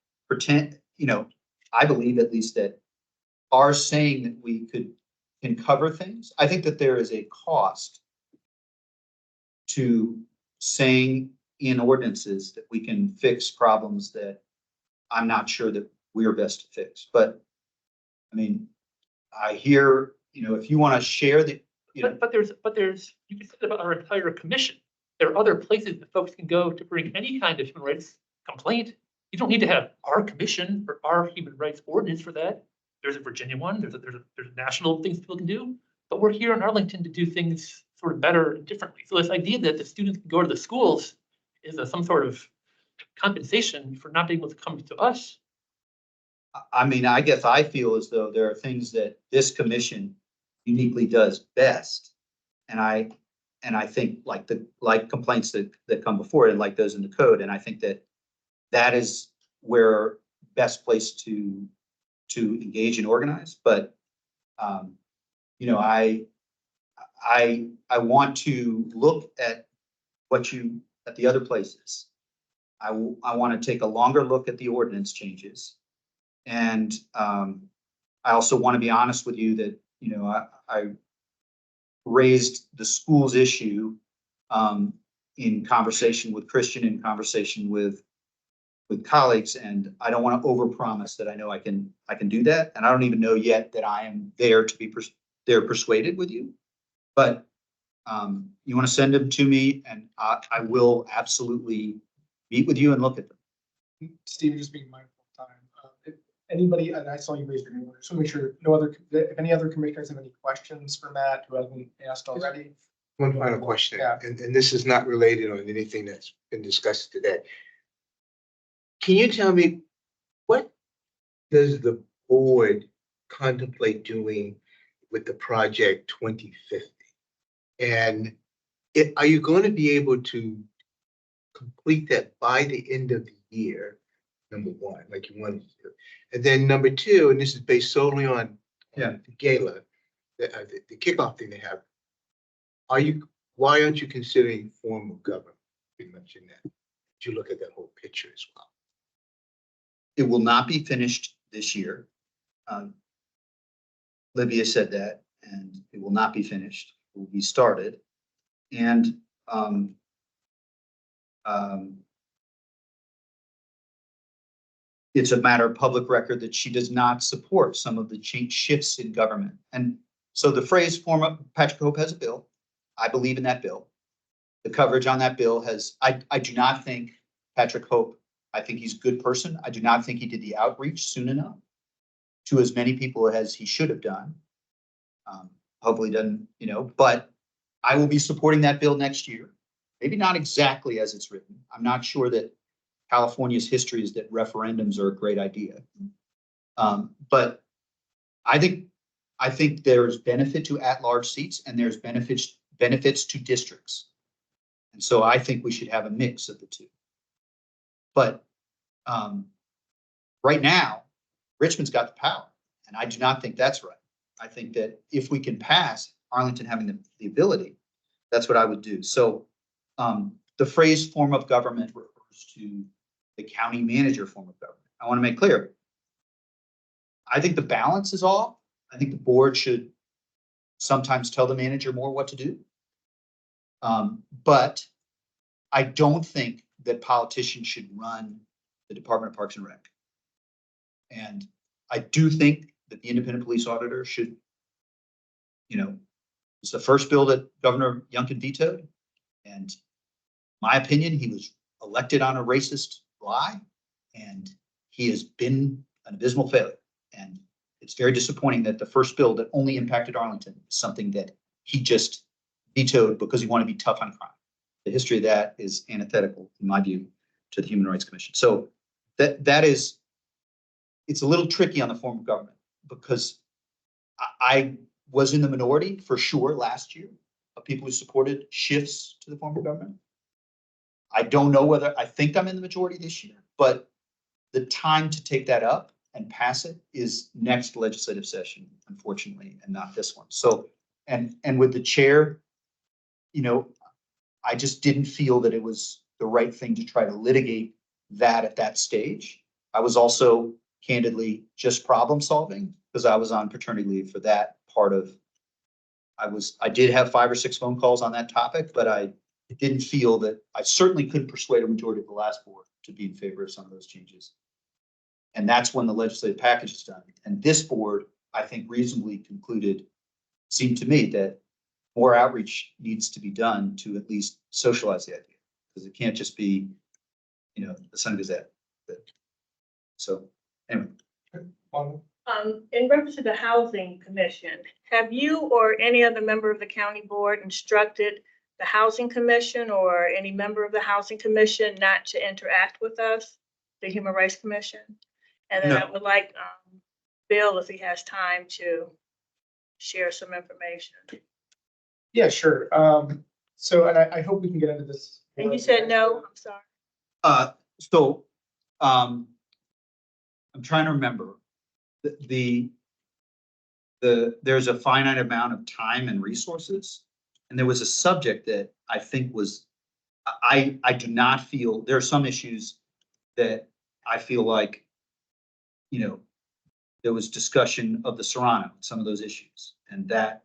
I believe at least that our saying that we can cover things, I think that there is a cost to saying in ordinances that we can fix problems that I'm not sure that we're best to fix. But I mean, I hear, if you want to share the, But there's, you can say that about our entire commission. There are other places that folks can go to bring any kind of human rights complaint. You don't need to have our commission or our human rights ordinance for that. There's a Virginia one, there's national things people can do, but we're here in Arlington to do things sort of better and differently. So this idea that the students can go to the schools is some sort of compensation for not being able to come to us. I mean, I guess I feel as though there are things that this commission uniquely does best. And I think like complaints that come before it and like those in the code. And I think that is where best place to engage and organize. But, I want to look at at the other places. I want to take a longer look at the ordinance changes. And I also want to be honest with you that, I raised the schools issue in conversation with Christian, in conversation with colleagues, and I don't want to overpromise that I know I can do that. And I don't even know yet that I am there to be persuaded with you. But you want to send them to me, and I will absolutely meet with you and look at them. Steve, just being mindful of time. If anybody, and I saw you raise your hand, just want to make sure if any other commissioners have any questions for Matt who hasn't asked already. One final question, Yeah. and this is not related on anything that's been discussed today. Can you tell me, what does the board contemplate doing with the project 2050? And are you going to be able to complete that by the end of the year, number one, like you wanted to do? And then number two, and this is based solely on the gala, the kickoff thing they have. Why aren't you considering form of government pretty much in that? Did you look at that whole picture as well? It will not be finished this year. Livia said that, and it will not be finished. It will be started. And it's a matter of public record that she does not support some of the shifts in government. And so the phrase Patrick Hope has a bill. I believe in that bill. The coverage on that bill I do not think Patrick Hope, I think he's a good person. I do not think he did the outreach soon enough to as many people as he should have done. Hopefully doesn't, but I will be supporting that bill next year. Maybe not exactly as it's written. I'm not sure that California's history is that referendums are a great idea. But I think there's benefit to at-large seats and there's benefits to districts. And so I think we should have a mix of the two. But right now, Richmond's got the power, and I do not think that's right. I think that if we can pass Arlington having the ability, that's what I would do. So the phrase form of government refers to the county manager form of government. I want to make clear, I think the balance is off. I think the board should sometimes tell the manager more what to do. But I don't think that politicians should run the Department of Parks and Rec. And I do think that the independent police auditor should, it's the first bill that Governor Youngkin vetoed. And my opinion, he was elected on a racist lie, and he has been an abysmal failure. And it's very disappointing that the first bill that only impacted Arlington is something that he just vetoed because he wanted to be tough on crime. The history of that is antithetical, in my view, to the Human Rights Commission. So that is, it's a little tricky on the form of government, because I was in the minority for sure last year of people who supported shifts to the form of government. I don't know whether, I think I'm in the majority this year, but the time to take that up and pass it is next legislative session, unfortunately, and not this one. So, and with the chair, I just didn't feel that it was the right thing to try to litigate that at that stage. I was also candidly just problem solving because I was on paternity leave for that part of, I did have 5 or 6 phone calls on that topic, but I didn't feel that, I certainly couldn't persuade a majority of the last board to be in favor of some of those changes. And that's when the legislative package is done. And this board, I think, reasonably concluded, seemed to me, that more outreach needs to be done to at least socialize the idea, because it can't just be, the Sun Gazette. So anyway. In reference to the Housing Commission, have you or any other member of the county board instructed the Housing Commission or any member of the Housing Commission not to interact with us, the Human Rights Commission? And then No. I would like Bill, if he has time, to share some information. Yeah, sure. So, and I hope we can get into this. And you said no, I'm sorry. So I'm trying to remember there's a finite amount of time and resources. And there was a subject that I think was, I do not feel, there are some issues that I feel like, there was discussion of the Serrano, some of those issues, and that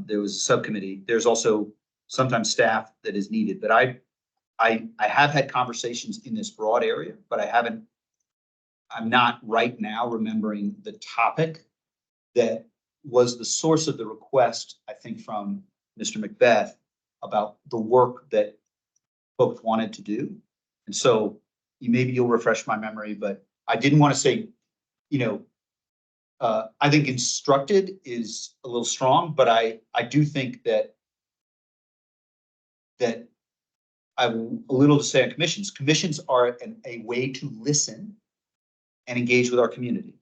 there was a subcommittee. There's also sometimes staff that is needed, but I have had conversations in this broad area, but I'm not right now remembering the topic that was the source of the request, I think, from Mr. Macbeth about the work that folks wanted to do. And so maybe you'll refresh my memory, but I didn't want to say, I think instructed is a little strong, but I do think that I have a little to say on commissions. Commissions are a way to listen and engage with our community.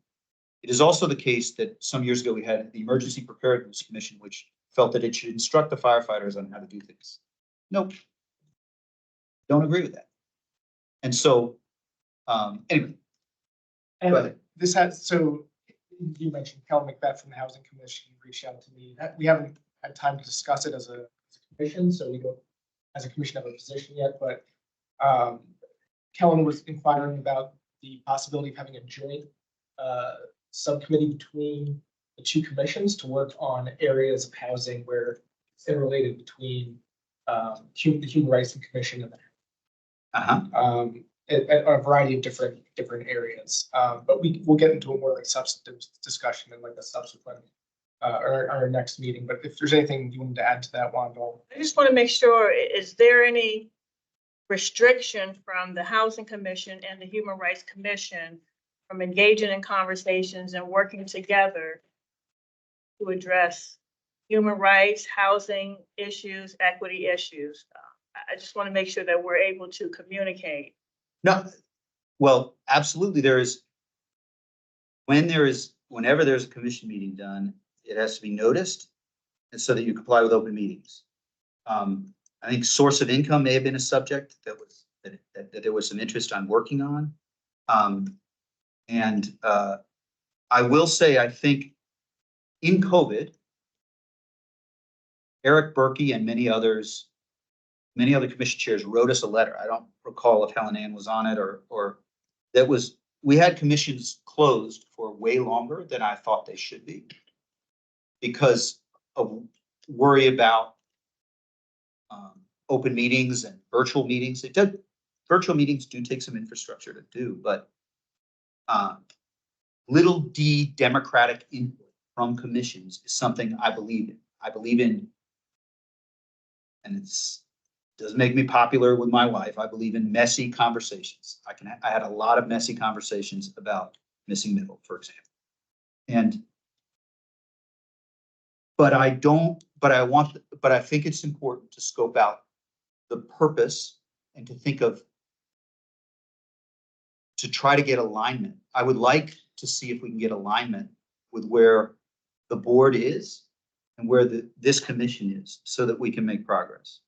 It is also the case that some years ago we had the Emergency Preparedness Commission, which felt that it should instruct the firefighters on how to do things. Nope. Don't agree with that. And so, anyway. Go ahead. This has, so you mentioned Kel Macbeth from the Housing Commission reached out to me. We haven't had time to discuss it as a commission, so we don't, as a commission, have a position yet, but Kellen was inquiring about the possibility of having a joint subcommittee between the 2 commissions to work on areas of housing where it's interrelated between the Human Rights Commission and a variety of different areas. But we'll get into a more like substantive discussion in like a subsequent our next meeting. But if there's anything you wanted to add to that, Wanda. I just want to make sure, is there any restriction from the Housing Commission and the Human Rights Commission from engaging in conversations and working together to address human rights, housing issues, equity issues? I just want to make sure that we're able to communicate. No, well, absolutely. Whenever there's a commission meeting done, it has to be noticed, and so that you comply with open meetings. I think source of income may have been a subject that there was some interest on working on. And I will say, I think in COVID, Eric Berkey and many other commission chairs wrote us a letter. I don't recall if Helen Ann was on it or that was, we had commissions closed for way longer than I thought they should be because of worry about open meetings and virtual meetings. Virtual meetings do take some infrastructure to do, but little d democratic input from commissions is something I believe in. I believe in, and it's doesn't make me popular with my wife. I believe in messy conversations. I had a lot of messy conversations about missing middle, for example. But I think it's important to scope out the purpose and to think of, to try to get alignment. I would like to see if we can get alignment with where the board is and where this commission is so that we can make progress.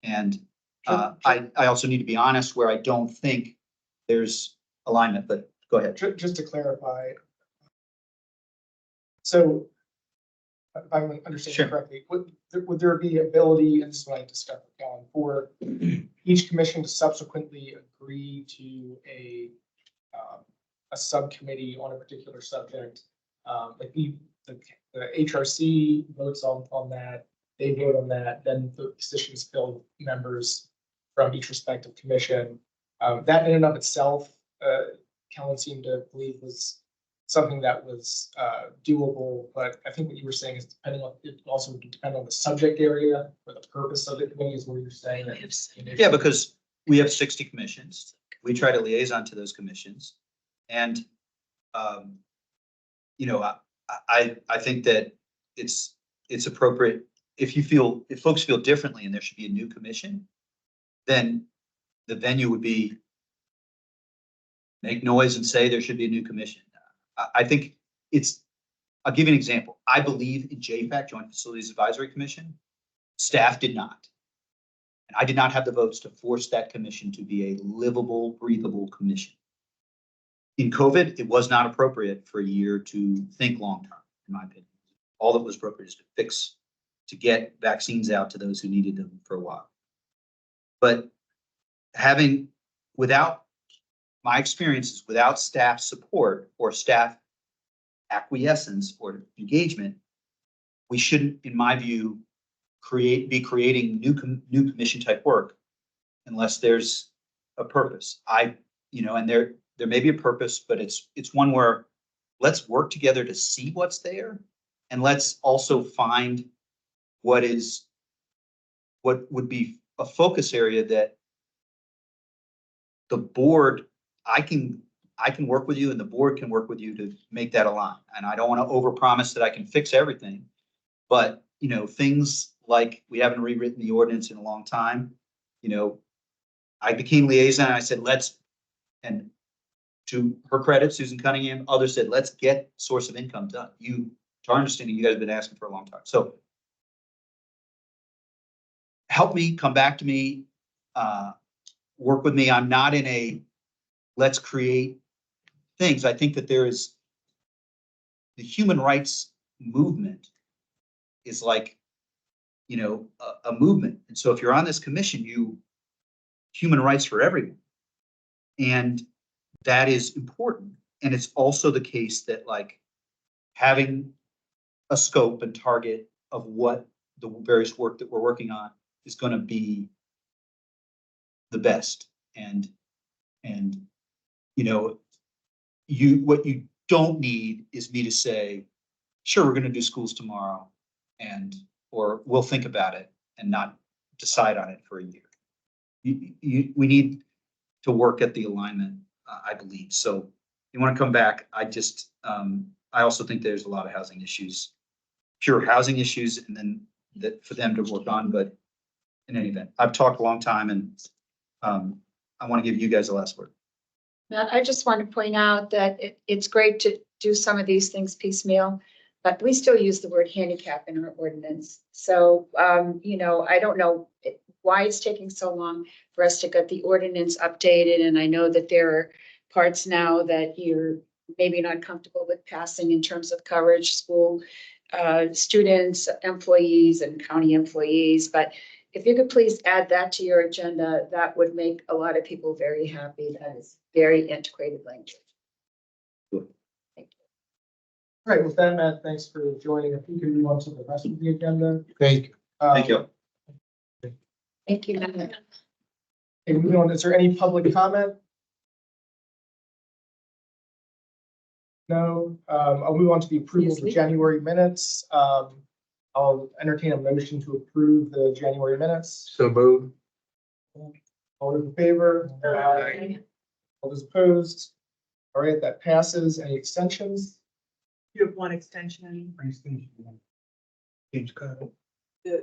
And I also need to be honest where I don't think there's alignment, but go ahead. Just to clarify. So if I'm understanding correctly, would there be ability, and this is what I discussed with Alan, for each commission to subsequently agree to a subcommittee on a particular subject? Like the HRC votes on that, they vote on that, then the positions filled members from each respective commission. That in and of itself, Kellen seemed to believe was something that was doable, but I think what you were saying is it also would depend on the subject area or the purpose of the committee is where you're saying that. Yeah, because we have 60 commissions. We try to liaison to those commissions. And, I think that it's appropriate if folks feel differently and there should be a new commission, then the venue would be make noise and say there should be a new commission. I think I'll give you an example. I believe in JFAC, Joint Facilities Advisory Commission. Staff did not. And I did not have the votes to force that commission to be a livable, breathable commission. In COVID, it was not appropriate for a year to think long-term, in my opinion. All that was appropriate is to get vaccines out to those who needed them for a while. But without my experiences, without staff support or staff acquiescence or engagement, we shouldn't, in my view, be creating new commission type work unless there's a purpose. And there may be a purpose, but it's one where let's work together to see what's there, and let's also find what would be a focus area that the board, I can work with you and the board can work with you to make that align. And I don't want to overpromise that I can fix everything, but things like we haven't rewritten the ordinance in a long time. I became liaison and I said, and to her credit, Susan Cunningham, others said, let's get source of income done. To our understanding, you guys have been asking for a long time. So help me, come back to me, work with me. I'm not in a let's create things. I think that there is the human rights movement is like, a movement. And so if you're on this commission, human rights for everyone. And that is important. And it's also the case that like having a scope and target of what the various work that we're working on is going to be the best. And what you don't need is me to say, sure, we're going to do schools tomorrow or we'll think about it and not decide on it for a year. We need to work at the alignment, I believe. So you want to come back. I also think there's a lot of housing issues, pure housing issues, and then that for them to work on. But in any event, I've talked a long time and I want to give you guys the last word. Matt, I just want to point out that it's great to do some of these things piecemeal, but we still use the word handicap in our ordinance. So, I don't know why it's taking so long for us to get the ordinance updated. And I know that there are parts now that you're maybe not comfortable with passing in terms of coverage, school, students, employees and county employees. But if you could please add that to your agenda, that would make a lot of people very happy. That is very antiquated language. Thank you. All right, with that, Matt, thanks for joining. If we can move on to the rest of the agenda. Thank you. Thank you. Thank you. Okay, moving on, is there any public comment? No, I'll move on to the approval of the January minutes. I'll entertain a motion to approve the January minutes. So moved. All those in favor? Aye. All those opposed? All right, that passes. Any extensions? You have one extension. James Carter. There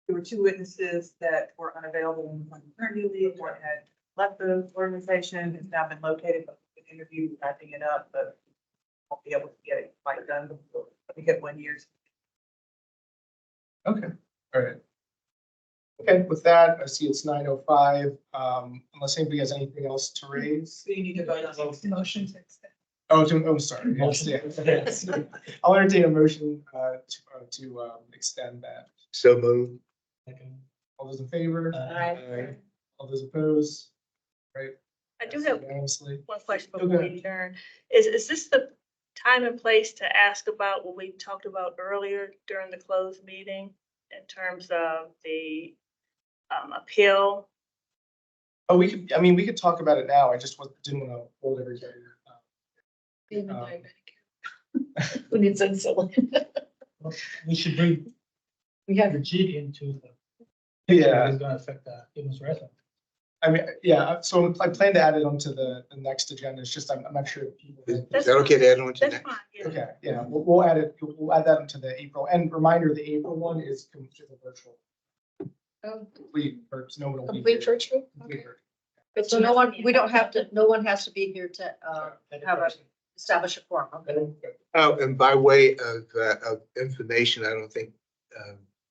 were two witnesses that were unavailable on maternity leave. One had left the organization, has now been located, but we can interview, wrapping it up, but won't be able to get it quite done before we get 1 year. Okay, all right. Okay, with that, I see it's 9:05. Unless anybody has anything else to raise. So you need to vote on the motion to extend. Oh, sorry. Yes, yeah. I'll entertain a motion to extend that. So moved. All those in favor? Aye. All those opposed? Right. I do have Unanimously. one question Go before ahead. we adjourn. Is this the time and place to ask about what we talked about earlier during the closed meeting in terms of the appeal? Oh, we could talk about it now. I just didn't want to hold everybody. Being a diabetic. Who needs insulin? We should bring We have Bridget into the. Yeah. It's gonna affect the human resident. I mean, yeah, so I plan to add it onto the next agenda. It's just, I'm not sure if people. Is that okay to add on to That's that? fine, yeah. Okay, yeah, we'll add it, we'll add that into the April, and reminder, the April one is completely virtual. Complete, or no one will be complete here. virtual. Complete Okay. virtual. But So no one, we don't have to, no one has to be here to, have a, establish a quorum. Okay. Oh, and by way of information, I don't think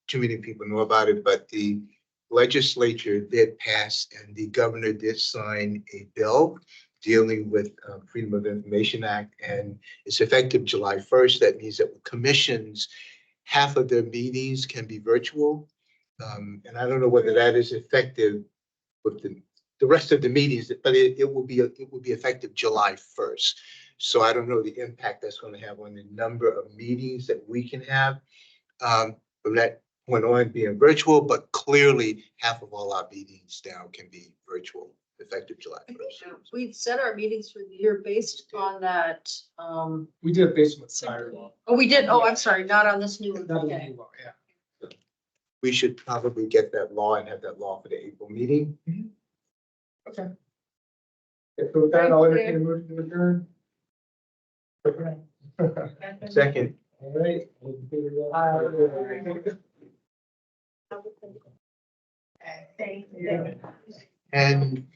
too many people know about it, but the legislature did pass and the governor did sign a bill dealing with Freedom of Information Act, and it's effective July 1st. That means that commissions, half of their meetings can be virtual. And I don't know whether that is effective with the rest of the meetings, but it will be effective July 1st. So I don't know the impact that's going to have on the number of meetings that we can have from that point on being virtual, but clearly half of all our meetings now can be virtual effective July 1st. We set our meetings for the year based on that, We did it based on the Sire law. oh, we did, oh, I'm sorry, not on this new one. Not the Okay. new law, yeah. We should probably get that law and have that law for the April meeting. Okay. Okay, so with that, I'll entertain a motion to adjourn. Second. All right. All those in favor? Thank you. And